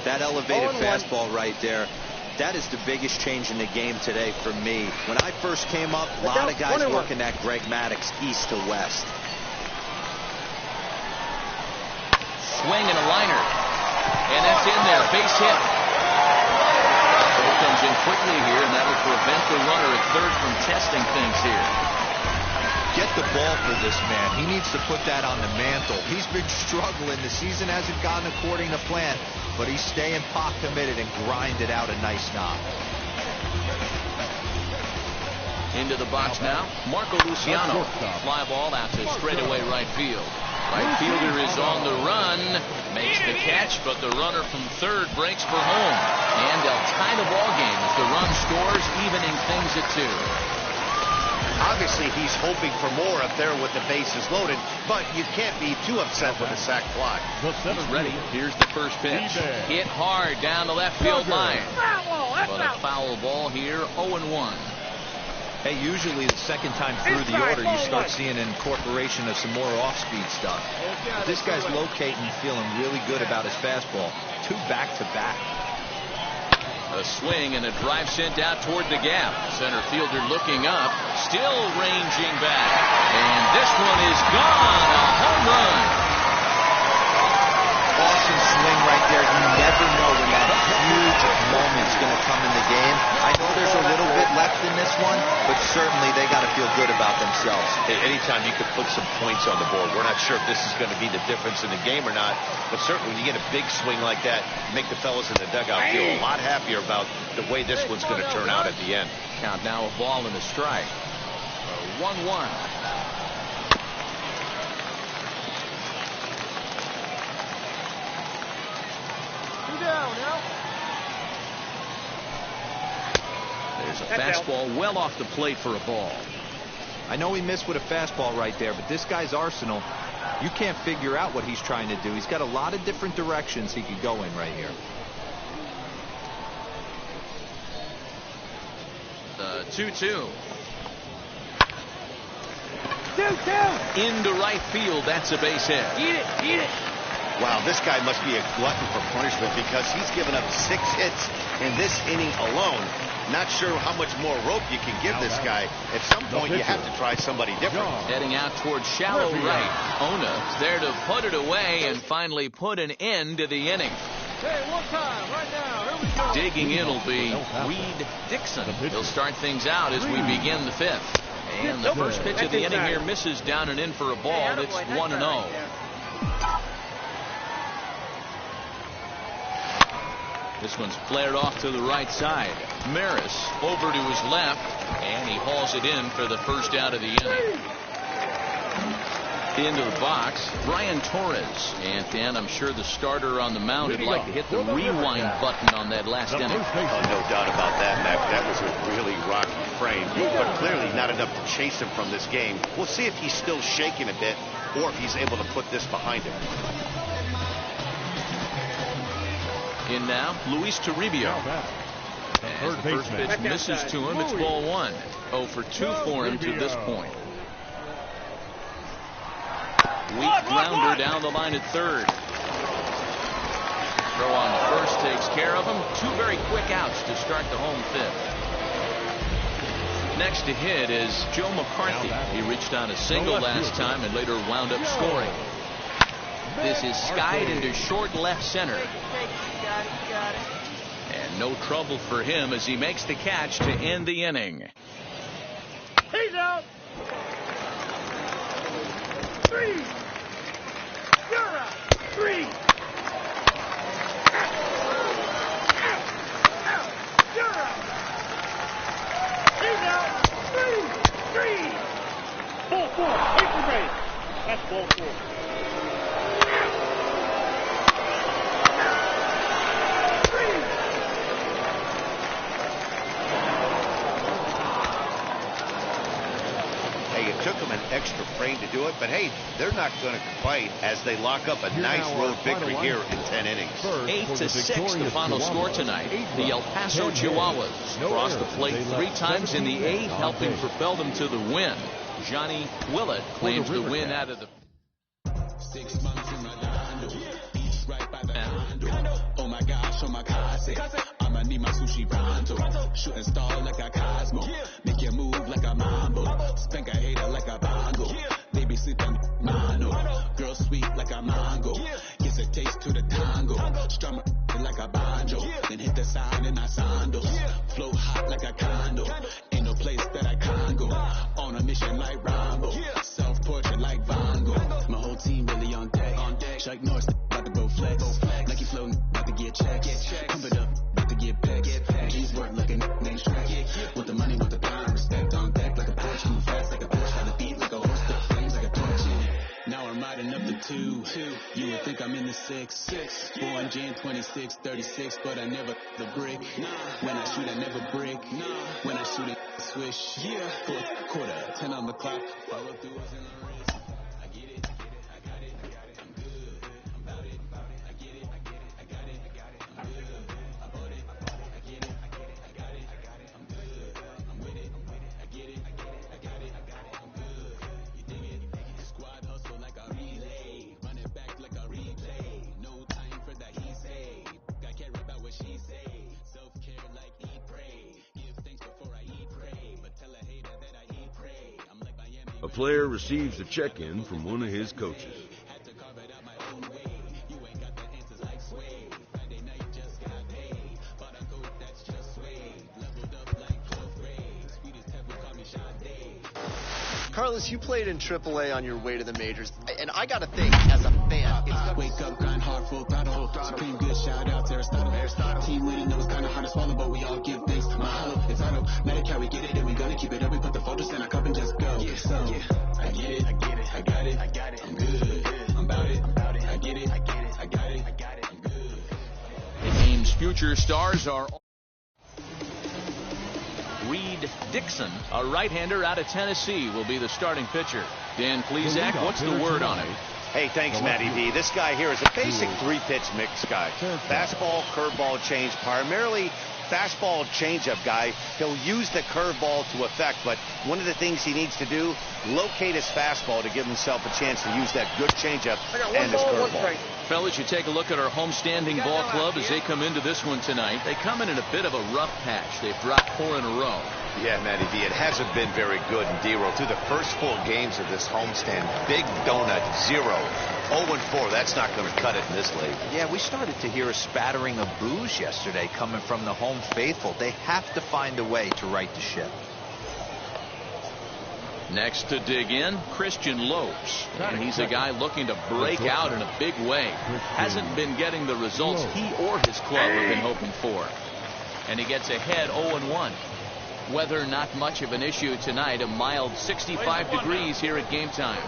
Speaker 3: That elevated fastball right there, that is the biggest change in the game today for me. When I first came up, a lot of guys working that Greg Maddux east to west.
Speaker 1: Swing and a liner. And that's in there. Base hit. It comes in quickly here, and that will prevent the runner at third from testing things here.
Speaker 3: Get the ball for this man. He needs to put that on the mantle. He's been struggling. The season hasn't gone according to plan, but he's staying pot committed and grinded out a nice knock.
Speaker 1: Into the box now, Marco Luciano. Fly ball out to straightaway right field. Right fielder is on the run, makes the catch, but the runner from third breaks for home. And they'll tie the ball game as the run scores, evening things at 2.
Speaker 4: Obviously, he's hoping for more up there with the bases loaded, but you can't be too upset with a sac fly.
Speaker 1: He's ready. Here's the first pitch. Hit hard down the left field line. But a foul ball here, 0-1.
Speaker 3: Hey, usually the second time through the order, you start seeing an incorporation of some more off-speed stuff. But this guy's locating, feeling really good about his fastball. 2 back-to-back.
Speaker 1: A swing and a drive sent out toward the gap. Center fielder looking up, still ranging back. And this one is gone. A home run.
Speaker 3: Awesome swing right there. You never know when that huge moment's going to come in the game. I know there's a little bit left in this one, but certainly they got to feel good about themselves.
Speaker 4: Hey, anytime you could put some points on the board, we're not sure if this is going to be the difference in the game or not, but certainly when you get a big swing like that, make the fellas in the dugout feel a lot happier about the way this one's going to turn out at the end.
Speaker 1: Count now, a ball and a strike. 1-1. There's a fastball well off the plate for a ball.
Speaker 3: I know he missed with a fastball right there, but this guy's arsenal, you can't figure out what he's trying to do. He's got a lot of different directions he could go in right here.
Speaker 1: 2-2. 2-2. Into right field. That's a base hit.
Speaker 2: Eat it. Eat it.
Speaker 4: Wow, this guy must be a glutton for punishment because he's given up 6 hits in this inning alone. Not sure how much more rope you can give this guy. At some point, you have to try somebody different.
Speaker 1: Heading out towards shallow right. Ona there to put it away and finally put an end to the inning.
Speaker 2: Hey, one time, right now. Here we go.
Speaker 1: Digging in will be Reed Dixon. He'll start things out as we begin the 5th. And the first pitch of the inning here misses down and in for a ball. It's 1-0. This one's flared off to the right side. Maris over to his left, and he hauls it in for the first out of the inning. Into the box, Brian Torres. And Dan, I'm sure the starter on the mound would like to hit the rewind button on that last inning.
Speaker 4: Oh, no doubt about that, Mac. That was a really rocky frame, but clearly not enough to chase him from this game. We'll see if he's still shaking a bit or if he's able to put this behind him.
Speaker 1: In now, Luis Toribio. As the first pitch misses to him, it's ball 1. 0 for 2 for him to this point. Weak grounder down the line at third. Throw on the first takes care of him. 2 very quick outs to start the home 5th. Next to hit is Joe McCarthy. He reached on a single last time and later wound up scoring. This is skied into short left center. And no trouble for him as he makes the catch to end the inning.
Speaker 2: He's out. 3. You're out. 3. You're out. He's out. 3. Ball 4. Extra base. That's ball 4.
Speaker 4: It took them an extra frame to do it, but hey, they're not going to complain as they lock up a nice road victory here in 10 innings.
Speaker 1: 8-6 the final score tonight. The El Paso Chihuahuas crossed the plate 3 times in the 8th, helping propel them to the win. Johnny Willett claims the win out of the 6 months in Redondo. Beach right by the condo. Oh my gosh, oh my gosh. I'ma need my sushi pronto. Shooting star like a Cosmo. Make you move like a mambo. Spank a hater like a bongo. They be sleeping mano. Girl sweet like a mango. Gives a taste to the tango. Strummer like a banjo. Then hit the sign in our sandals. Flow hot like a condo. Ain't no place that I can't go. On a mission like Rambo. Self-portrait like Van Gogh. My whole team really on deck. Chuck Norris about to go flex. Nike floating about to get checks. Pump it up about to get packs. G's work like a name track. With the money, with the power, respect on deck like a Porsche. Move fast like a Porsche. Got the beat like a horse. The flames like a torch. Now I'm riding up the 2. You would think I'm in the 6. Born Jan 26, 36, but I never the brick. When I shoot, I never break. When I shoot it, swish. 4th quarter, 10 on the clock. Follow through was in the wrist. I get it, I got it, I'm good. I'm about it, I get it, I got it, I'm good. I bought it, I get it, I got it, I'm good. I'm with it, I get it, I got it, I'm good. You dig it? Squad hustle like a relay. Run it back like a replay. No time for that he say. I care about what she say. Self-care like eat, pray. Give thanks before I eat, pray. But tell a hater that I eat, pray. I'm like Miami.
Speaker 8: A player receives a check-in from one of his coaches.
Speaker 1: Had to carve it out my own way. You ain't got the answers like sway. Friday night just got paid. Bought a coat that's just suede. Leveled up like 12th grade. Sweetest pebble call me Sade.
Speaker 6: Carlos, you played in AAA on your way to the majors, and I got to think, as a fan,
Speaker 12: wake up, grind hard, full throttle. Supreme good, shout out to Aristotle. Team winning, know it's kind of hard to swallow, but we all give thanks. Mahalo, it's auto. Medicare, we get it, and we gonna keep it up. We put the photos in our cup and just go. I get it, I got it, I'm good. I'm about it, I get it, I got it, I'm good.
Speaker 1: The team's future stars are Reed Dixon, a right-hander out of Tennessee, will be the starting pitcher. Dan Plesac, what's the word on it?
Speaker 4: Hey, thanks, Matty D. This guy here is a basic 3-pitch mix guy. Fastball, curveball, change, primarily fastball changeup guy. He'll use the curveball to effect, but one of the things he needs to do, locate his fastball to give himself a chance to use that good changeup and his curveball.
Speaker 1: Fellas, you take a look at our homestanding ball club as they come into this one tonight. They come in a bit of a rough patch. They've dropped 4 in a row.
Speaker 4: Yeah, Matty D, it hasn't been very good in D-roll. Through the first 4 games of this homestand, big donut, 0. 0-4, that's not going to cut it in this league.
Speaker 3: Yeah, we started to hear a spattering of boos yesterday coming from the home faithful. They have to find a way to right the ship.
Speaker 1: Next to dig in, Christian Lopes. And he's a guy looking to break out in a big way. Hasn't been getting the results he or his club have been hoping for. And he gets ahead 0-1. Weather not much of an issue tonight. A mild 65 degrees here at game time.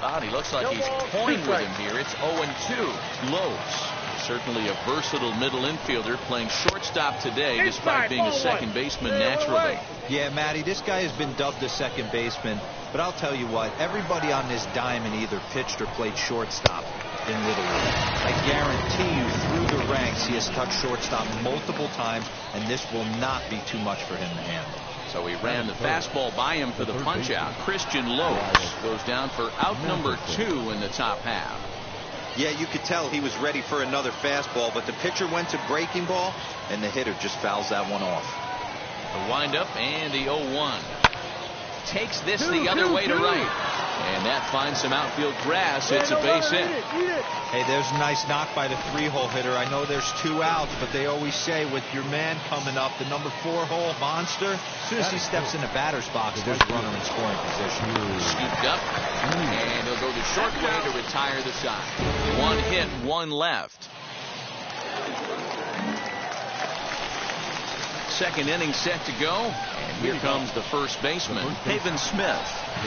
Speaker 1: Oh, he looks like he's toying with him here. It's 0-2. Lopes. Certainly a versatile middle infielder playing shortstop today despite being a second baseman naturally.
Speaker 3: Yeah, Matty, this guy has been dubbed a second baseman, but I'll tell you what, everybody on this diamond either pitched or played shortstop in Little League. I guarantee you through the ranks he has touched shortstop multiple times, and this will not be too much for him to handle.
Speaker 1: So he ran the fastball by him for the punch out. Christian Lopes goes down for out number 2 in the top half.
Speaker 3: Yeah, you could tell he was ready for another fastball, but the pitcher went to breaking ball, and the hitter just fouls that one off.
Speaker 1: The windup and the 0-1. Takes this the other way to right. And that finds some outfield grass. It's a base hit.
Speaker 3: Hey, there's a nice knock by the 3-hole hitter. I know there's 2 outs, but they always say with your man coming up, the number 4-hole monster, as soon as he steps in the batter's box, there's a runner in scoring position.
Speaker 1: Scooped up, and he'll go the short way to retire the side. 1 hit, 1 left. Second inning set to go, and here comes the first baseman, Pavin Smith.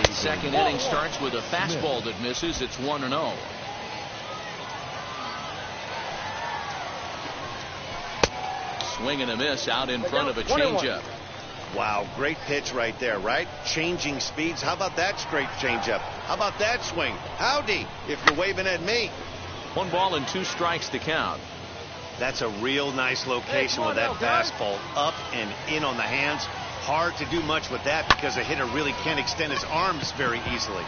Speaker 1: The second inning starts with a fastball that misses. It's 1-0. Swing and a miss out in front of a changeup.
Speaker 4: Wow, great pitch right there, right? Changing speeds. How about that straight changeup? How about that swing? Howdy, if you're waving at me.
Speaker 1: 1 ball and 2 strikes to count.
Speaker 4: That's a real nice location with that fastball up and in on the hands. Hard to do much with that because a hitter really can't extend his arms very easily.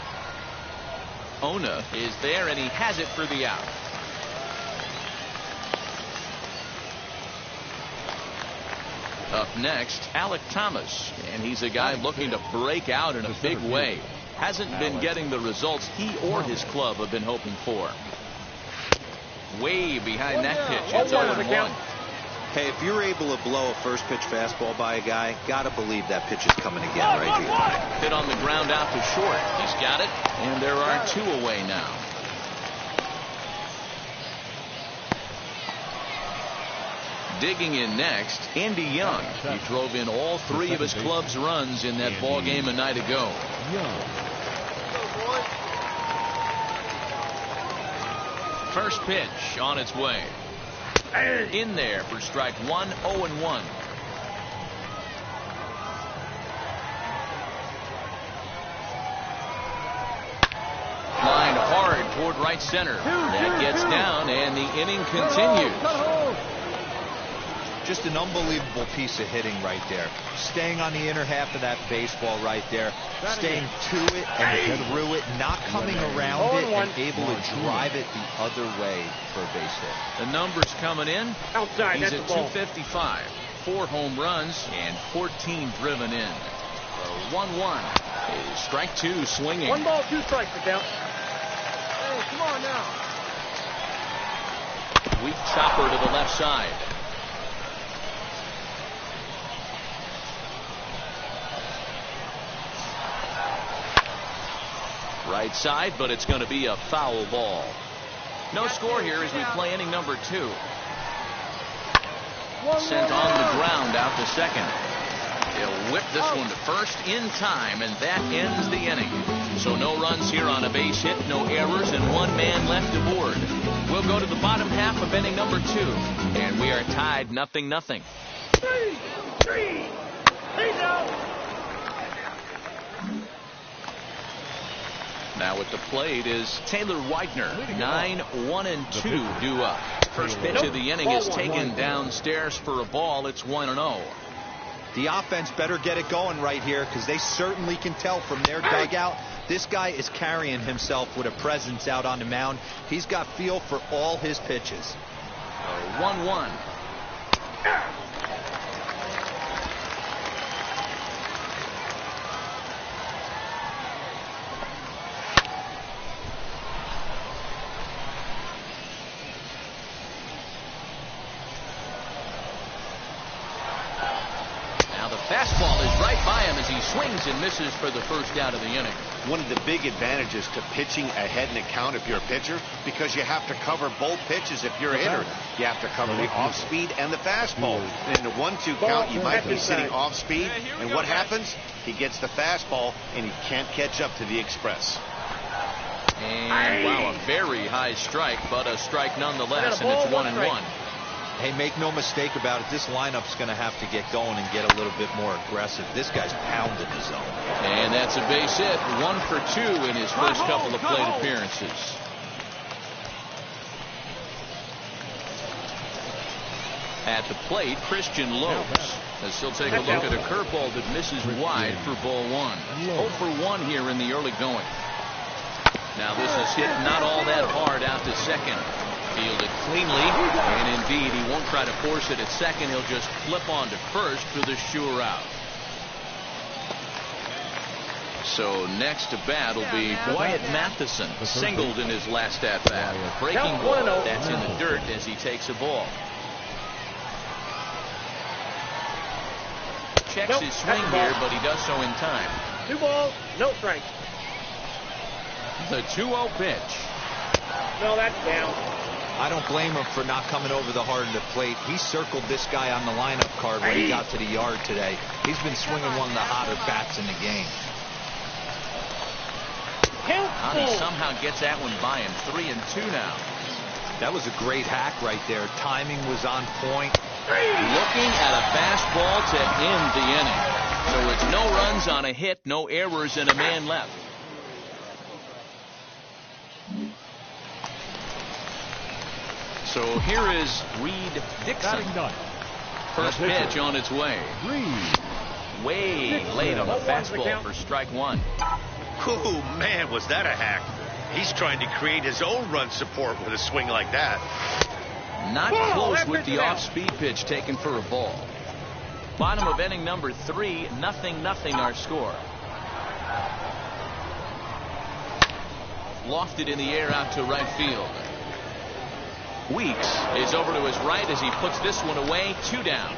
Speaker 1: Ona is there, and he has it for the out. Up next, Alec Thomas, and he's a guy looking to break out in a big way. Hasn't been getting the results he or his club have been hoping for. Way behind that pitch. It's 0-1.
Speaker 3: Hey, if you're able to blow a first pitch fastball by a guy, gotta believe that pitch is coming again right here.
Speaker 1: Hit on the ground out to short. He's got it, and there are 2 away now. Digging in next, Andy Young. He drove in all 3 of his club's runs in that ball game a night ago. First pitch on its way. In there for strike 1, 0-1. Line hard toward right center. That gets down, and the inning continues.
Speaker 3: Just an unbelievable piece of hitting right there. Staying on the inner half of that baseball right there. Staying to it and through it, not coming around it, and able to drive it the other way for a base hit.
Speaker 1: The numbers coming in.
Speaker 2: Outside,
Speaker 1: he's
Speaker 2: that's
Speaker 1: at
Speaker 2: the ball.
Speaker 1: 255. 4 home runs and 14 driven in. The 1-1 is strike 2 swinging.
Speaker 2: 1 ball, 2 strikes to count. Hey, come on now.
Speaker 1: Weak chopper to the left side. Right side, but it's going to be a foul ball. No score here as we play inning number 2. Sent on the ground out to second. He'll whip this one to first in time, and that ends the inning. So no runs here on a base hit, no errors, and 1 man left aboard. We'll go to the bottom half of inning number 2, and we are tied 0-0.
Speaker 2: 3, out.
Speaker 1: Now at the plate is Taylor Widener. 9-1-2 due up. First pitch of the inning is taken downstairs for a ball. It's 1-0.
Speaker 3: The offense better get it going right here because they certainly can tell from their dugout This guy is carrying himself with a presence out on the mound. He's got feel for all his pitches.
Speaker 1: 1-1. Fastball is right by him as he swings and misses for the first out of the inning.
Speaker 4: One of the big advantages to pitching ahead in the count if you're a pitcher, because you have to cover both pitches if you're a hitter. You have to cover the off speed and the fastball. In the 1-2 count, you might be sitting off speed, and what happens? He gets the fastball, and he can't catch up to the express.
Speaker 1: And wow, a very high strike, but a strike nonetheless, and it's 1-1.
Speaker 3: Hey, make no mistake about it. This lineup's going to have to get going and get a little bit more aggressive. This guy's pounding the zone.
Speaker 1: And that's a base hit. 1 for 2 in his first couple of plate appearances. At the plate, Christian Lopes. As he'll take a look at a curveball that misses wide for ball 1. 0 for 1 here in the early going. Now this is hit not all that hard out to second. Fielded cleanly, and indeed he won't try to force it at second. He'll just flip on to first for the sure out. So next to bat will be Wyatt Matheson, singled in his last at bat. Breaking ball, that's in the dirt as he takes a ball. Checks his swing here, but he does so in time.
Speaker 2: 2 balls, no strikes.
Speaker 1: The 2-0 pitch.
Speaker 2: No, that's down.
Speaker 3: I don't blame him for not coming over the hard of the plate. He circled this guy on the lineup card when he got to the yard today. He's been swinging one of the hotter bats in the game.
Speaker 1: He somehow gets that one by him. 3-2 now.
Speaker 3: That was a great hack right there. Timing was on point.
Speaker 1: Looking at a fastball to end the inning. So it's no runs on a hit, no errors, and a man left. So here is Reed Dixon. First pitch on its way. Way late on the fastball for strike 1.
Speaker 4: Oh, man, was that a hack. He's trying to create his own run support with a swing like that.
Speaker 1: Not close with the off-speed pitch taken for a ball. Bottom of inning number 3, 0-0 our score. Lofted in the air out to right field. Weeks is over to his right as he puts this one away. 2 down.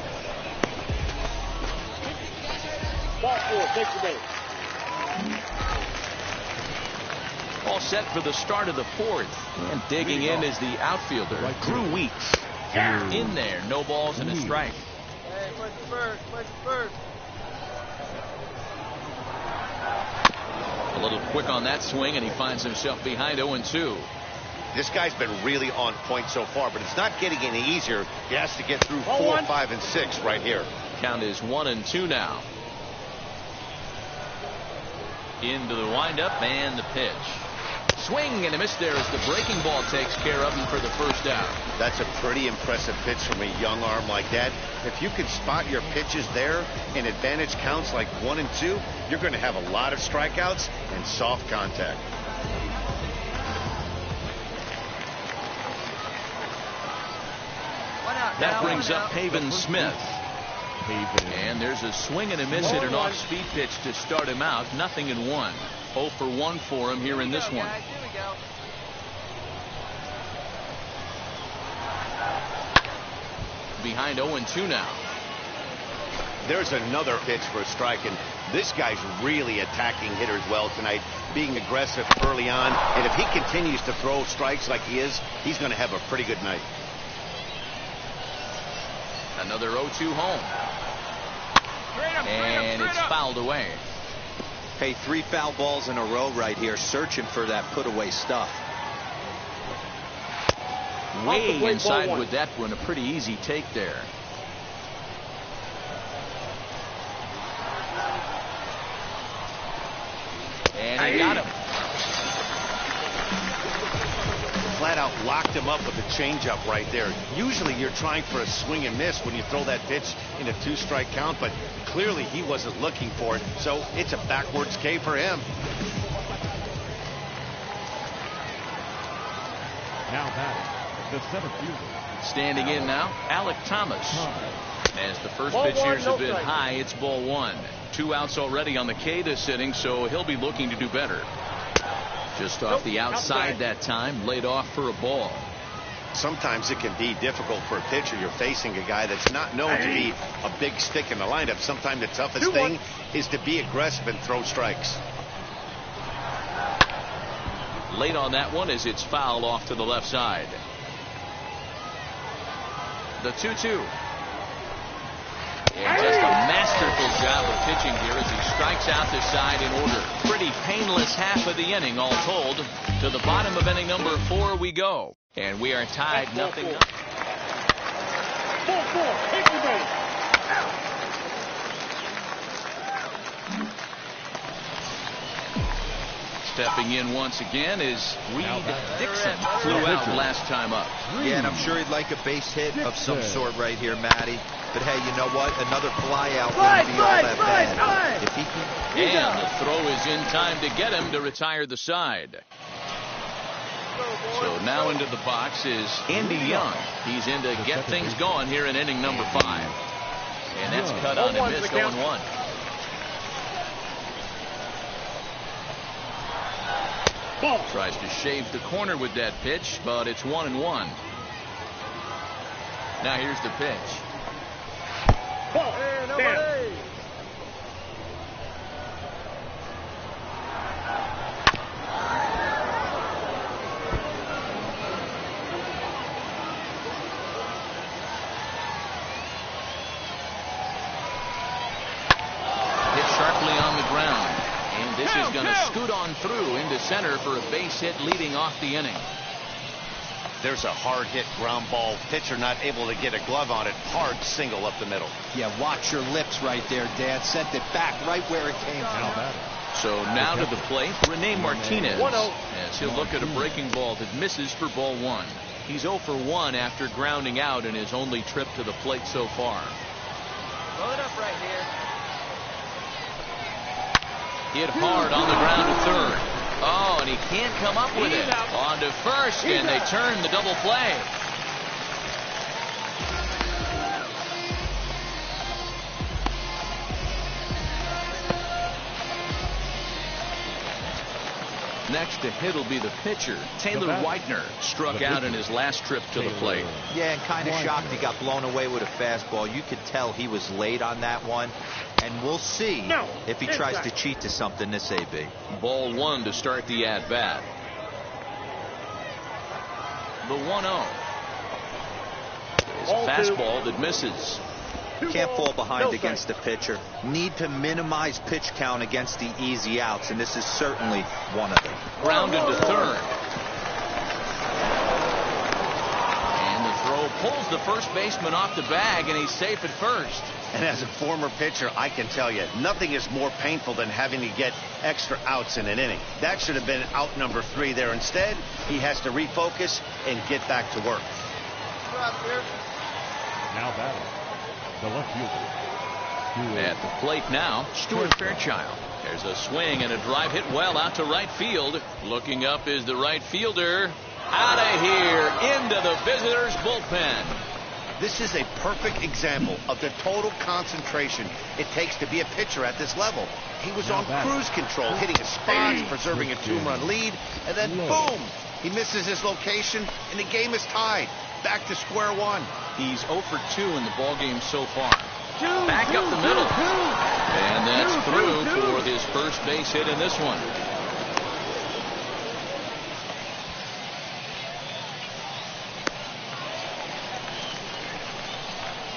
Speaker 2: Ball 4, takes the base.
Speaker 1: All set for the start of the 4th. And digging in is the outfielder, Drew Weeks. In there, no balls and a strike.
Speaker 2: Hey, push the first.
Speaker 1: A little quick on that swing, and he finds himself behind 0-2.
Speaker 4: This guy's been really on point so far, but it's not getting any easier. He has to get through 4, 5, and 6 right here.
Speaker 1: Count is 1-2 now. Into the windup and the pitch. Swing and a miss there as the breaking ball takes care of him for the first out.
Speaker 4: That's a pretty impressive pitch from a young arm like that. If you can spot your pitches there in advantage counts like 1 and 2, you're going to have a lot of strikeouts and soft contact.
Speaker 1: That brings up Pavin Smith. And there's a swing and a miss at an off-speed pitch to start him out. 0-1. 0 for 1 for him here in this one. Behind 0-2 now.
Speaker 4: There's another pitch for a strike, and this guy's really attacking hitters well tonight, being aggressive early on. And if he continues to throw strikes like he is, he's going to have a pretty good night.
Speaker 1: Another 0-2 home. And it's fouled away.
Speaker 3: Hey, 3 foul balls in a row right here, searching for that put-away stuff.
Speaker 1: Way inside with that one. A pretty easy take there. And he got him.
Speaker 4: Flat out locked him up with a changeup right there. Usually you're trying for a swing and miss when you throw that pitch in a 2-strike count, but clearly he wasn't looking for it, so it's a backwards K for him.
Speaker 9: Now batting, the center fielder.
Speaker 1: Standing in now, Alec Thomas. As the first pitch here's a bit high, it's ball 1. 2 outs already on the K this inning, so he'll be looking to do better. Just off the outside that time, laid off for a ball.
Speaker 4: Sometimes it can be difficult for a pitcher. You're facing a guy that's not known to be a big stick in the lineup. Sometimes the toughest thing is to be aggressive and throw strikes.
Speaker 1: Late on that one as it's fouled off to the left side. The 2-2. And just a masterful job of pitching here as he strikes out the side in order. Pretty painless half of the inning all told. To the bottom of inning number 4 we go. And we are tied 0-0.
Speaker 2: Ball 4. Take the base.
Speaker 1: Stepping in once again is Reed Dixon. Flew out last time up.
Speaker 3: Yeah, and I'm sure he'd like a base hit of some sort right here, Matty. But hey, you know what? Another fly out wouldn't be all that bad. If he can...
Speaker 1: And the throw is in time to get him to retire the side. So now into the box is Andy Young. He's in to get things going here in inning number 5. And that's cut on and missed 0-1. Tries to shave the corner with that pitch, but it's 1-1. Now here's the pitch. Hit sharply on the ground. And this is going to scoot on through into center for a base hit leading off the inning.
Speaker 4: There's a hard hit ground ball. Pitcher not able to get a glove on it. Hard single up the middle.
Speaker 3: Yeah, watch your lips right there, Dad. Sent it back right where it came from.
Speaker 1: So now to the plate, Rene Martinez. As he'll look at a breaking ball that misses for ball 1. He's 0 for 1 after grounding out in his only trip to the plate so far.
Speaker 13: Roll it up right here.
Speaker 1: Hit hard on the ground to third. Oh, and he can't come up with it. On to first, and they turn the double play. Next to hit will be the pitcher. Taylor Widener struck out in his last trip to the plate.
Speaker 3: Yeah, and kind of shocked he got blown away with a fastball. You could tell he was late on that one. And we'll see if he tries to cheat to something this AB.
Speaker 1: Ball 1 to start the at-bat. The 1-0. It's a fastball that misses.
Speaker 3: Can't fall behind against the pitcher. Need to minimize pitch count against the easy outs, and this is certainly one of them.
Speaker 1: Grounded to third. And the throw pulls the first baseman off the bag, and he's safe at first.
Speaker 4: And as a former pitcher, I can tell you, nothing is more painful than having to get extra outs in an inning. That should have been out number 3 there. Instead, he has to refocus and get back to work.
Speaker 9: Now batting, the left fielder.
Speaker 1: At the plate now, Stuart Fairchild. There's a swing and a drive hit well out to right field. Looking up is the right fielder. Out of here, into the visitors' bullpen.
Speaker 4: This is a perfect example of the total concentration it takes to be a pitcher at this level. He was on cruise control, hitting his spots, preserving a 2-run lead, and then boom, he misses his location, and the game is tied. Back to square one.
Speaker 1: He's 0 for 2 in the ballgame so far. Back up the middle. And that's through for his first base hit in this one.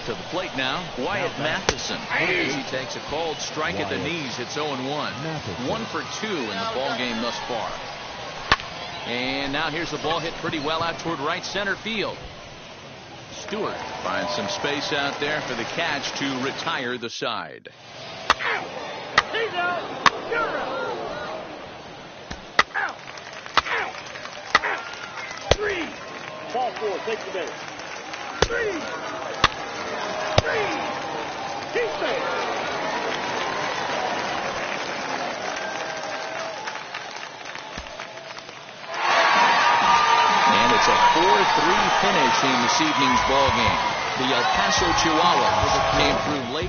Speaker 1: To the plate now, Wyatt Matheson. As he takes a called strike at the knees, it's 0-1. 1 for 2 in the ballgame thus far. And now here's the ball hit pretty well out toward right center field. Stewart finds some space out there for the catch to retire the side.
Speaker 2: He's out. You're out. Out. Out. Out. 3. Ball 4. Take the base. 3. 3. Keep there.
Speaker 1: And it's a 4-3 finish in this evening's ball game. The El Paso Chihuahuas came through late.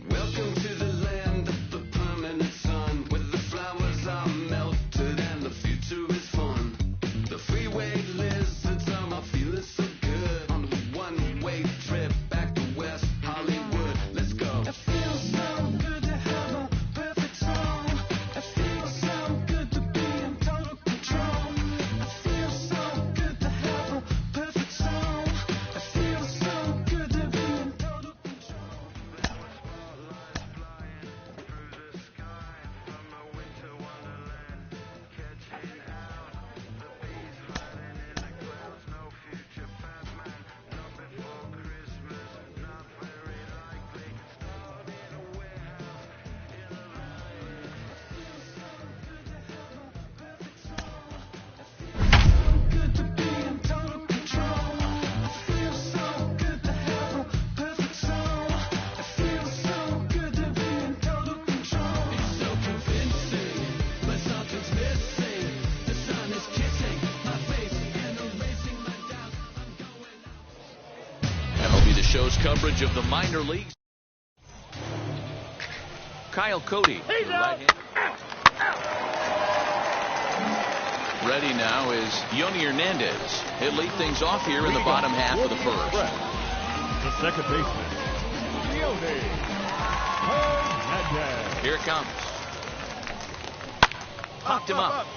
Speaker 14: Welcome to the land of the permanent sun, where the flowers are melted and the future is fun. The freeway lizards are feeling so good on a one-way trip back to West Hollywood. Let's go. It feels so good to have a perfect song. It feels so good to be in total control. It feels so good to have a perfect song. It feels so good to be in total control.
Speaker 1: Shows coverage of the minor leagues. Kyle Cody. Ready now is Yoni Hernandez. He'll lead things off here in the bottom half of the first.
Speaker 9: The second baseman, Yoni Hernandez.
Speaker 1: Here it comes. Popped him up.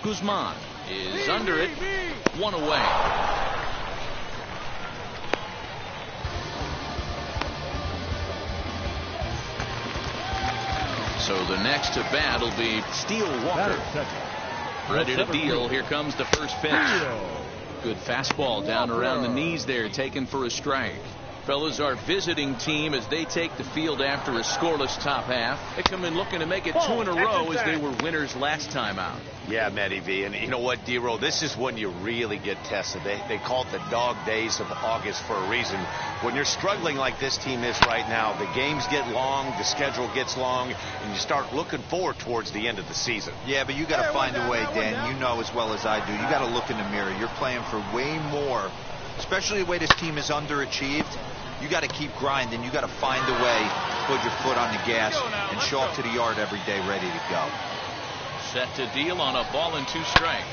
Speaker 1: Guzman is under it. One away. So the next to bat will be Steele Walker. Ready to deal. Here comes the first pitch. Good fastball down around the knees there, taken for a strike. Fellas, our visiting team, as they take the field after a scoreless top half, they come in looking to make it 2 in a row as they were winners last time out.
Speaker 4: Yeah, Matty V. And you know what, D-Roll, this is when you really get tested. They call it the dog days of August for a reason. When you're struggling like this team is right now, the games get long, the schedule gets long, and you start looking forward towards the end of the season.
Speaker 3: Yeah, but you got to find a way, Dan. You know as well as I do. You got to look in the mirror. You're playing for way more, especially the way this team is underachieved. You got to keep grinding. You got to find a way to put your foot on the gas and show up to the yard every day ready to go.
Speaker 1: Set to deal on a ball and 2 strikes.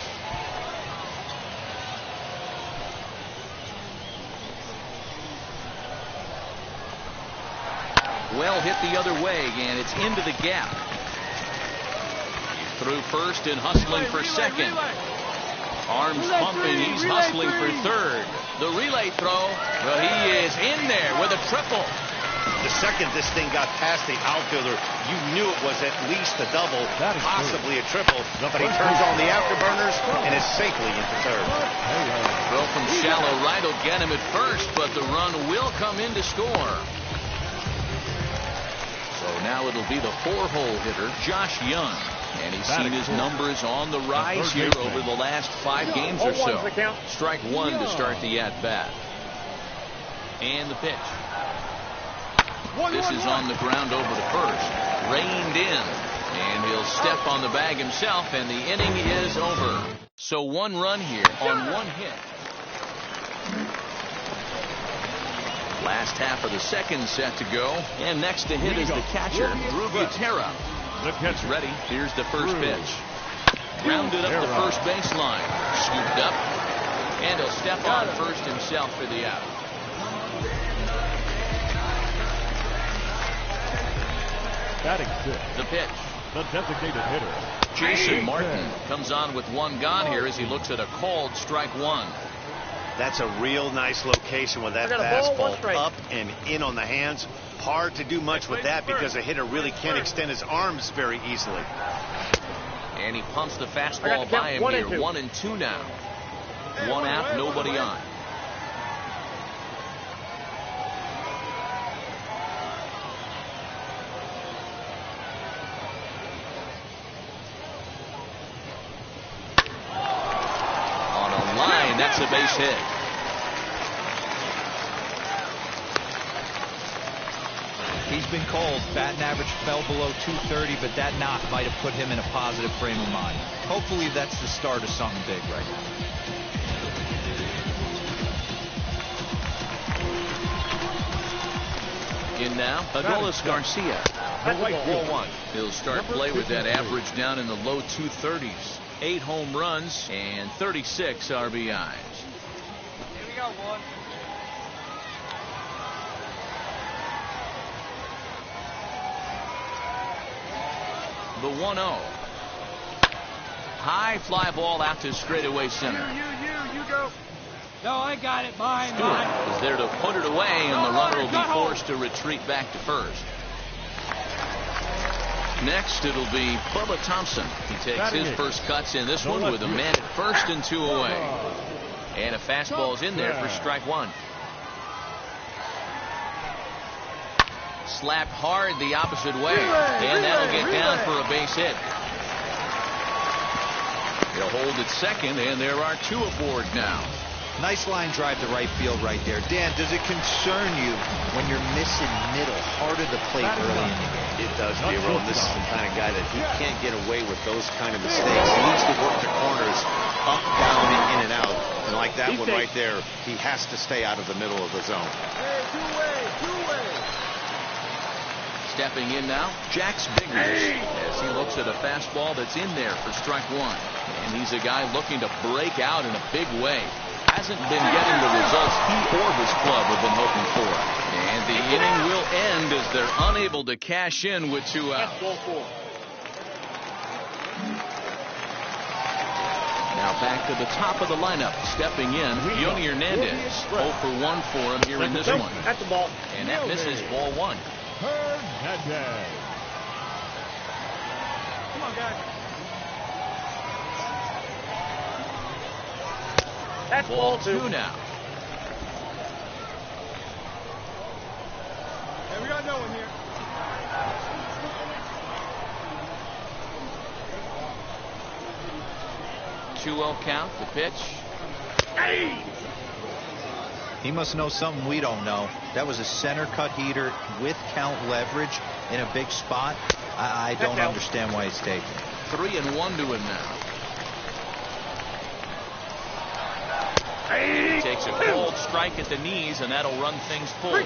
Speaker 1: Well hit the other way, and it's into the gap. He's through first and hustling for second. Arms pumping, he's hustling for third. The relay throw, well, he is in there with a triple.
Speaker 4: The second this thing got past the outfielder, you knew it was at least a double, possibly a triple, but he turns on the afterburners and is safely into third.
Speaker 1: Throw from shallow right will get him at first, but the run will come in to score. So now it'll be the 4-hole hitter, Josh Young. And he's seen his numbers on the rise here over the last 5 games or so. Strike 1 to start the at-bat. And the pitch. This is on the ground over to first. Reined in. And he'll step on the bag himself, and the inning is over. So 1 run here on 1 hit. Last half of the second set to go. And next to hit is the catcher, Drew Gutierrez. He's ready. Here's the first pitch. Grounded up the first baseline. Scooped up. And he'll step on first himself for the out.
Speaker 9: Batting 6.
Speaker 1: The pitch.
Speaker 9: The designated hitter,
Speaker 1: Jason Martin comes on with 1 gone here as he looks at a called strike 1.
Speaker 4: That's a real nice location with that fastball up and in on the hands. Hard to do much with that because a hitter really can't extend his arms very easily.
Speaker 1: And he pumps the fastball by him here. 1 and 2 now. 1 out, nobody on. On a line, that's a base hit. He's
Speaker 3: been cold. Batting average fell below 230, but that knock might have put him in a positive frame of mind. Hopefully that's the start of something big right now.
Speaker 1: In now, Adolis Garcia.
Speaker 2: Ball one.
Speaker 1: He'll start play with that average down in the low 230s. 8 home runs and 36 RBIs.
Speaker 13: Here we go, one.
Speaker 1: The 1-0. High fly ball out to straightaway center.
Speaker 2: You go.
Speaker 13: No, I got it. Mine.
Speaker 1: Stewart is there to put it away, and the runner will be forced to retreat back to first. Next, it'll be Bubba Thompson. He takes his first cuts in this one with a man at first and 2 away. And a fastball's in there for strike one. Slapped hard the opposite way, and that'll get down for a base hit. He'll hold at second, and there are 2 aboard now.
Speaker 3: Nice line drive to right field right there. Dan, does it concern you when you're missing middle, hard of the plate early in the game?
Speaker 4: It does, J-Ro. This is the kind of guy that he can't get away with those kind of mistakes. He needs to work the corners up, down, and in and out. And like that one right there, he has to stay out of the middle of the zone.
Speaker 2: Two-way.
Speaker 1: Stepping in now, Jax Biggers, as he looks at a fastball that's in there for strike one. And he's a guy looking to break out in a big way. Hasn't been getting the results he or his club have been hoping for. And the inning will end as they're unable to cash in with 2 outs. Now back to the top of the lineup. Stepping in, Yoni Hernandez. 0 for 1 for him here in this one.
Speaker 2: That's the ball.
Speaker 1: And that misses ball one.
Speaker 9: Hernandez.
Speaker 2: Come on, guys. That's
Speaker 1: Ball
Speaker 2: ball
Speaker 1: 2 now.
Speaker 2: Yeah, we got no one here.
Speaker 1: 2-0 count, the pitch.
Speaker 2: Hey!
Speaker 3: He must know something we don't know. That was a center cut heater with count leverage in a big spot. I don't understand why he's taking it.
Speaker 1: 3-1 to him now. He takes a cold strike at the knees, and that'll run things full.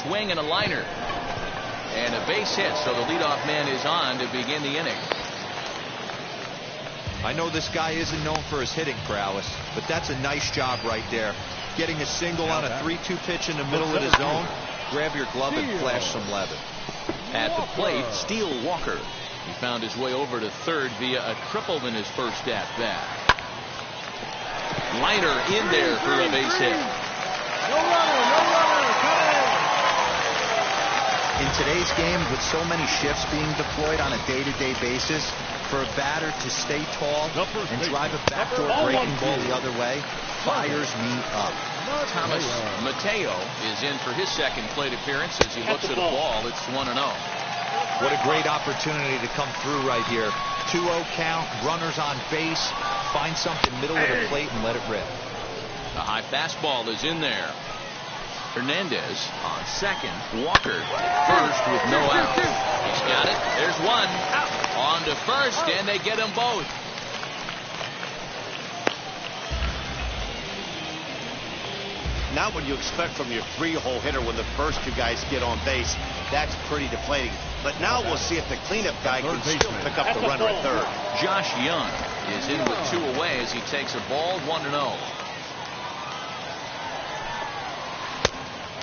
Speaker 1: Swing and a liner. And a base hit, so the leadoff man is on to begin the inning.
Speaker 3: I know this guy isn't known for his hitting prowess, but that's a nice job right there. Getting a single on a 3-2 pitch in the middle of the zone. Grab your glove and flash some leather.
Speaker 1: At the plate, Steele Walker. He found his way over to third via a triple in his first at-bat. Liner in there for a base hit.
Speaker 2: No runner,
Speaker 3: In today's game, with so many shifts being deployed on a day-to-day basis, for a batter to stay tall and drive a backdoor breaking ball the other way fires me up.
Speaker 1: Thomas Mateo is in for his second plate appearance as he looks at a ball. It's 1-0.
Speaker 3: What a great opportunity to come through right here. 2-0 count, runners on base, find something middle of the plate and let it rip.
Speaker 1: The high fastball is in there. Hernandez on second. Walker first with no out. He's got it. There's one. On to first, and they get them both.
Speaker 4: Not what you expect from your 3-hole hitter when the first 2 guys get on base. That's pretty deflating. But now we'll see if the cleanup guy can still pick up the runner at third.
Speaker 1: Josh Young is in with 2 away as he takes a ball 1-0.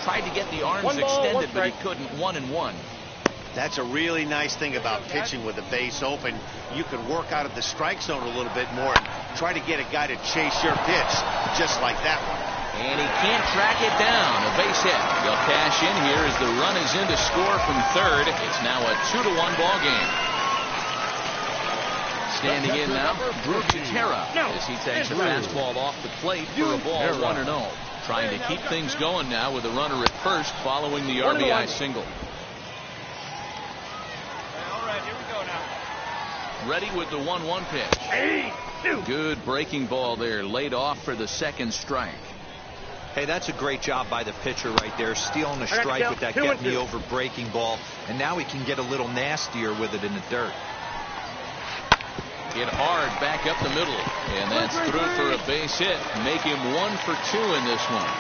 Speaker 1: Tried to get the arms extended, but he couldn't. 1-1.
Speaker 4: That's a really nice thing about pitching with the base open. You can work out of the strike zone a little bit more and try to get a guy to chase your pitch, just like that one.
Speaker 1: And he can't track it down. A base hit. They'll cash in here as the run is in to score from third. It's now a 2-1 ball game. Standing in now, Drew Teixeira as he takes a fastball off the plate for a ball 1-0. Trying to keep things going now with a runner at first following the RBI single.
Speaker 13: All right, here we go now.
Speaker 1: Ready with the 1-1 pitch. Good breaking ball there, laid off for the second strike.
Speaker 3: Hey, that's a great job by the pitcher right there, stealing a strike with that get-me-over breaking ball, and now he can get a little nastier with it in the dirt.
Speaker 1: Hit hard back up the middle, and that's through for a base hit. Make him 1 for 2 in this one.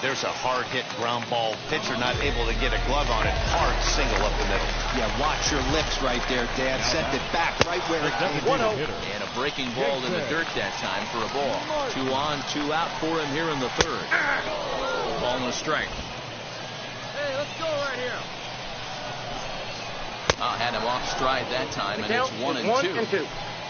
Speaker 4: There's a hard hit ground ball. Pitcher not able to get a glove on it. Hard single up the middle.
Speaker 3: Yeah, watch your lips right there, Dan. Sent it back right where it came.
Speaker 1: And a breaking ball in the dirt that time for a ball. 2 on, 2 out for him here in the third. Ball and a strike.
Speaker 13: Hey, let's go right here.
Speaker 1: Had him off stride that time, and it's 1 and 2.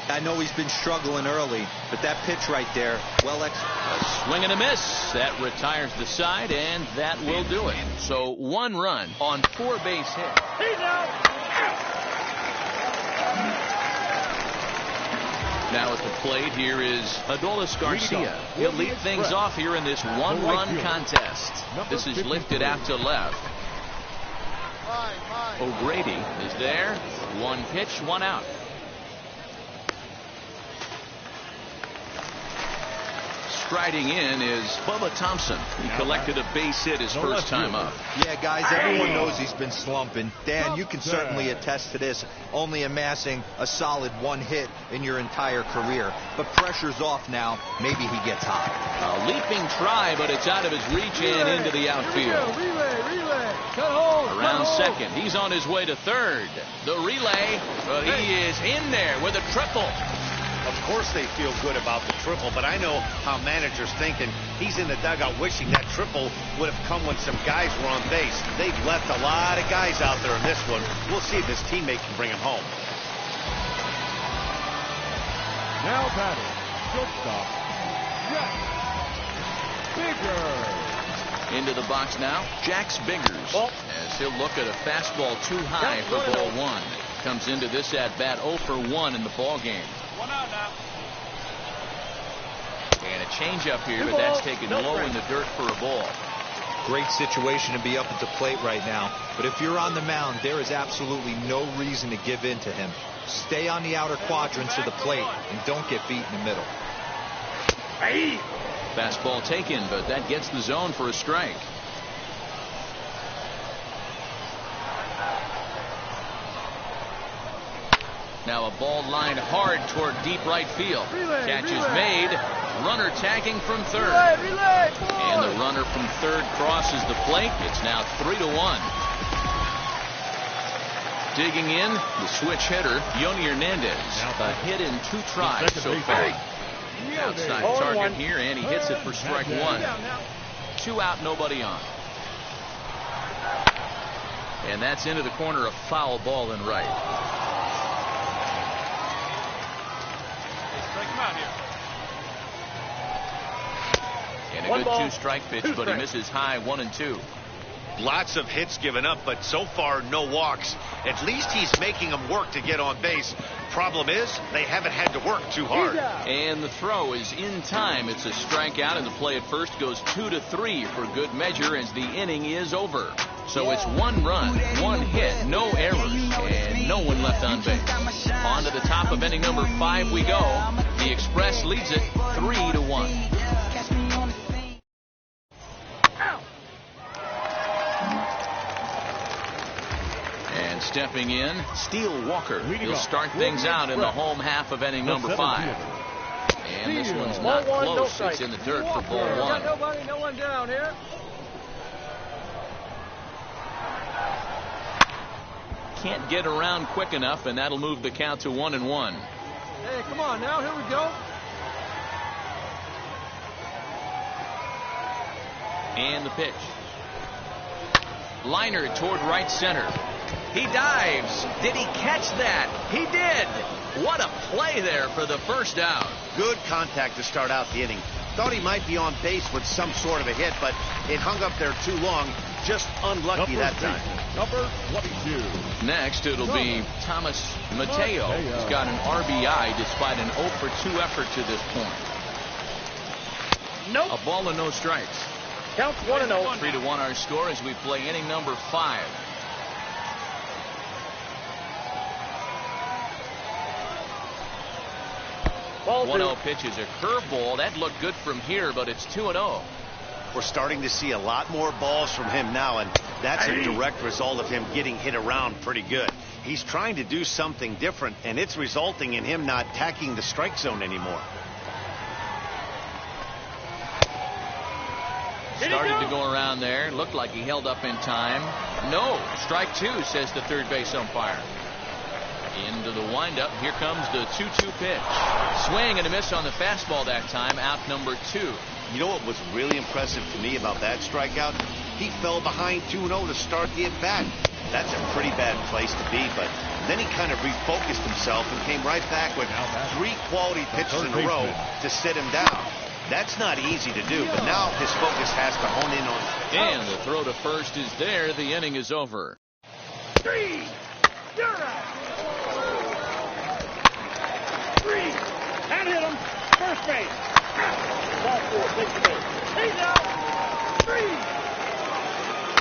Speaker 3: I know he's been struggling early, but that pitch right there, well executed.
Speaker 1: A swing and a miss. That retires the side, and that will do it. So 1 run on 4 base hits. Now at the plate here is Adolis Garcia. He'll lead things off here in this 1-run contest. This is lifted out to left. O'Grady is there. 1 pitch, 1 out. Striding in is Bubba Thompson. He collected a base hit his first time up.
Speaker 3: Yeah, guys, everyone knows he's been slumping. Dan, you can certainly attest to this, only amassing a solid 1 hit in your entire career. But pressure's off now. Maybe he gets hot.
Speaker 1: A leaping try, but it's out of his reach and into the outfield. Around second. He's on his way to third. The relay, but he is in there with a triple.
Speaker 4: Of course they feel good about the triple, but I know how managers think, and he's in the dugout wishing that triple would have come when some guys were on base. They've left a lot of guys out there in this one. We'll see if his teammate can bring him home.
Speaker 9: Now batting, shortstop, Jack Biggers.
Speaker 1: Into the box now, Jax Biggers, as he'll look at a fastball too high for ball 1. Comes into this at-bat 0 for 1 in the ball game.
Speaker 13: 1 out now.
Speaker 1: And a changeup here, but that's taken low in the dirt for a ball.
Speaker 3: Great situation to be up at the plate right now. But if you're on the mound, there is absolutely no reason to give in to him. Stay on the outer quadrants of the plate and don't get beat in the middle.
Speaker 1: Fastball taken, but that gets the zone for a strike. Now a ball lined hard toward deep right field. Catch is made. Runner tagging from third. And the runner from third crosses the plate. It's now 3-1. Digging in, the switch hitter, Yoni Hernandez. A hit in 2 tries so far. Outside target here, and he hits it for strike 1. 2 out, nobody on. And that's into the corner, a foul ball in right. And a good 2-strike pitch, but he misses high 1 and 2.
Speaker 4: Lots of hits given up, but so far no walks. At least he's making them work to get on base. Problem is, they haven't had to work too hard.
Speaker 1: And the throw is in time. It's a strikeout, and the play at first goes 2-3 for good measure as the inning is over. So it's 1 run, 1 hit, no errors, and no one left on base. On to the top of inning number 5 we go. The Express leads it 3-1. Stepping in, Steele Walker. He'll start things out in the home half of inning number 5. And this one's not close. It's in the dirt for ball 1.
Speaker 13: Nobody, no one down here.
Speaker 1: Can't get around quick enough, and that'll move the count to 1-1.
Speaker 13: Hey, come on now. Here we go.
Speaker 1: And the pitch. Liner toward right center. He dives. Did he catch that? He did. What a play there for the first out.
Speaker 4: Good contact to start out the inning. Thought he might be on base with some sort of a hit, but it hung up there too long. Just unlucky that time.
Speaker 9: Number 22.
Speaker 1: Next, it'll be Thomas Mateo. He's got an RBI despite an 0 for 2 effort to this point. A ball and no strikes.
Speaker 2: Counts 1-0.
Speaker 1: 3-1 our score as we play inning number 5. 1-0 pitch is a curveball. That looked good from here, but it's 2-0.
Speaker 4: We're starting to see a lot more balls from him now, and that's a direct result of him getting hit around pretty good. He's trying to do something different, and it's resulting in him not attacking the strike zone anymore.
Speaker 1: Started to go around there. Looked like he held up in time. No. Strike 2, says the third base umpire. Into the windup. Here comes the 2-2 pitch. Swing and a miss on the fastball that time. Out number 2.
Speaker 4: You know what was really impressive to me about that strikeout? He fell behind 2-0 to start the at-bat. That's a pretty bad place to be, but then he kind of refocused himself and came right back with 3 quality pitches in a row to sit him down. That's not easy to do, but now his focus has to hone in on it.
Speaker 1: And the throw to first is there. The inning is over.
Speaker 2: 3. You're out. 3. And hit him. First base. Ball 4. Take the base. He's out. 3.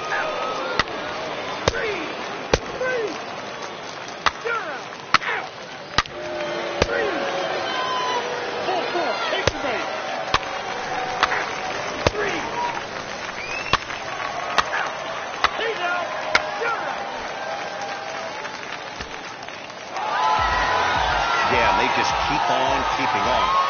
Speaker 2: Out. 3. 3. You're out. 3. Ball 4. Take the base. 3. He's out. You're out.
Speaker 4: Yeah, they just keep on keeping on.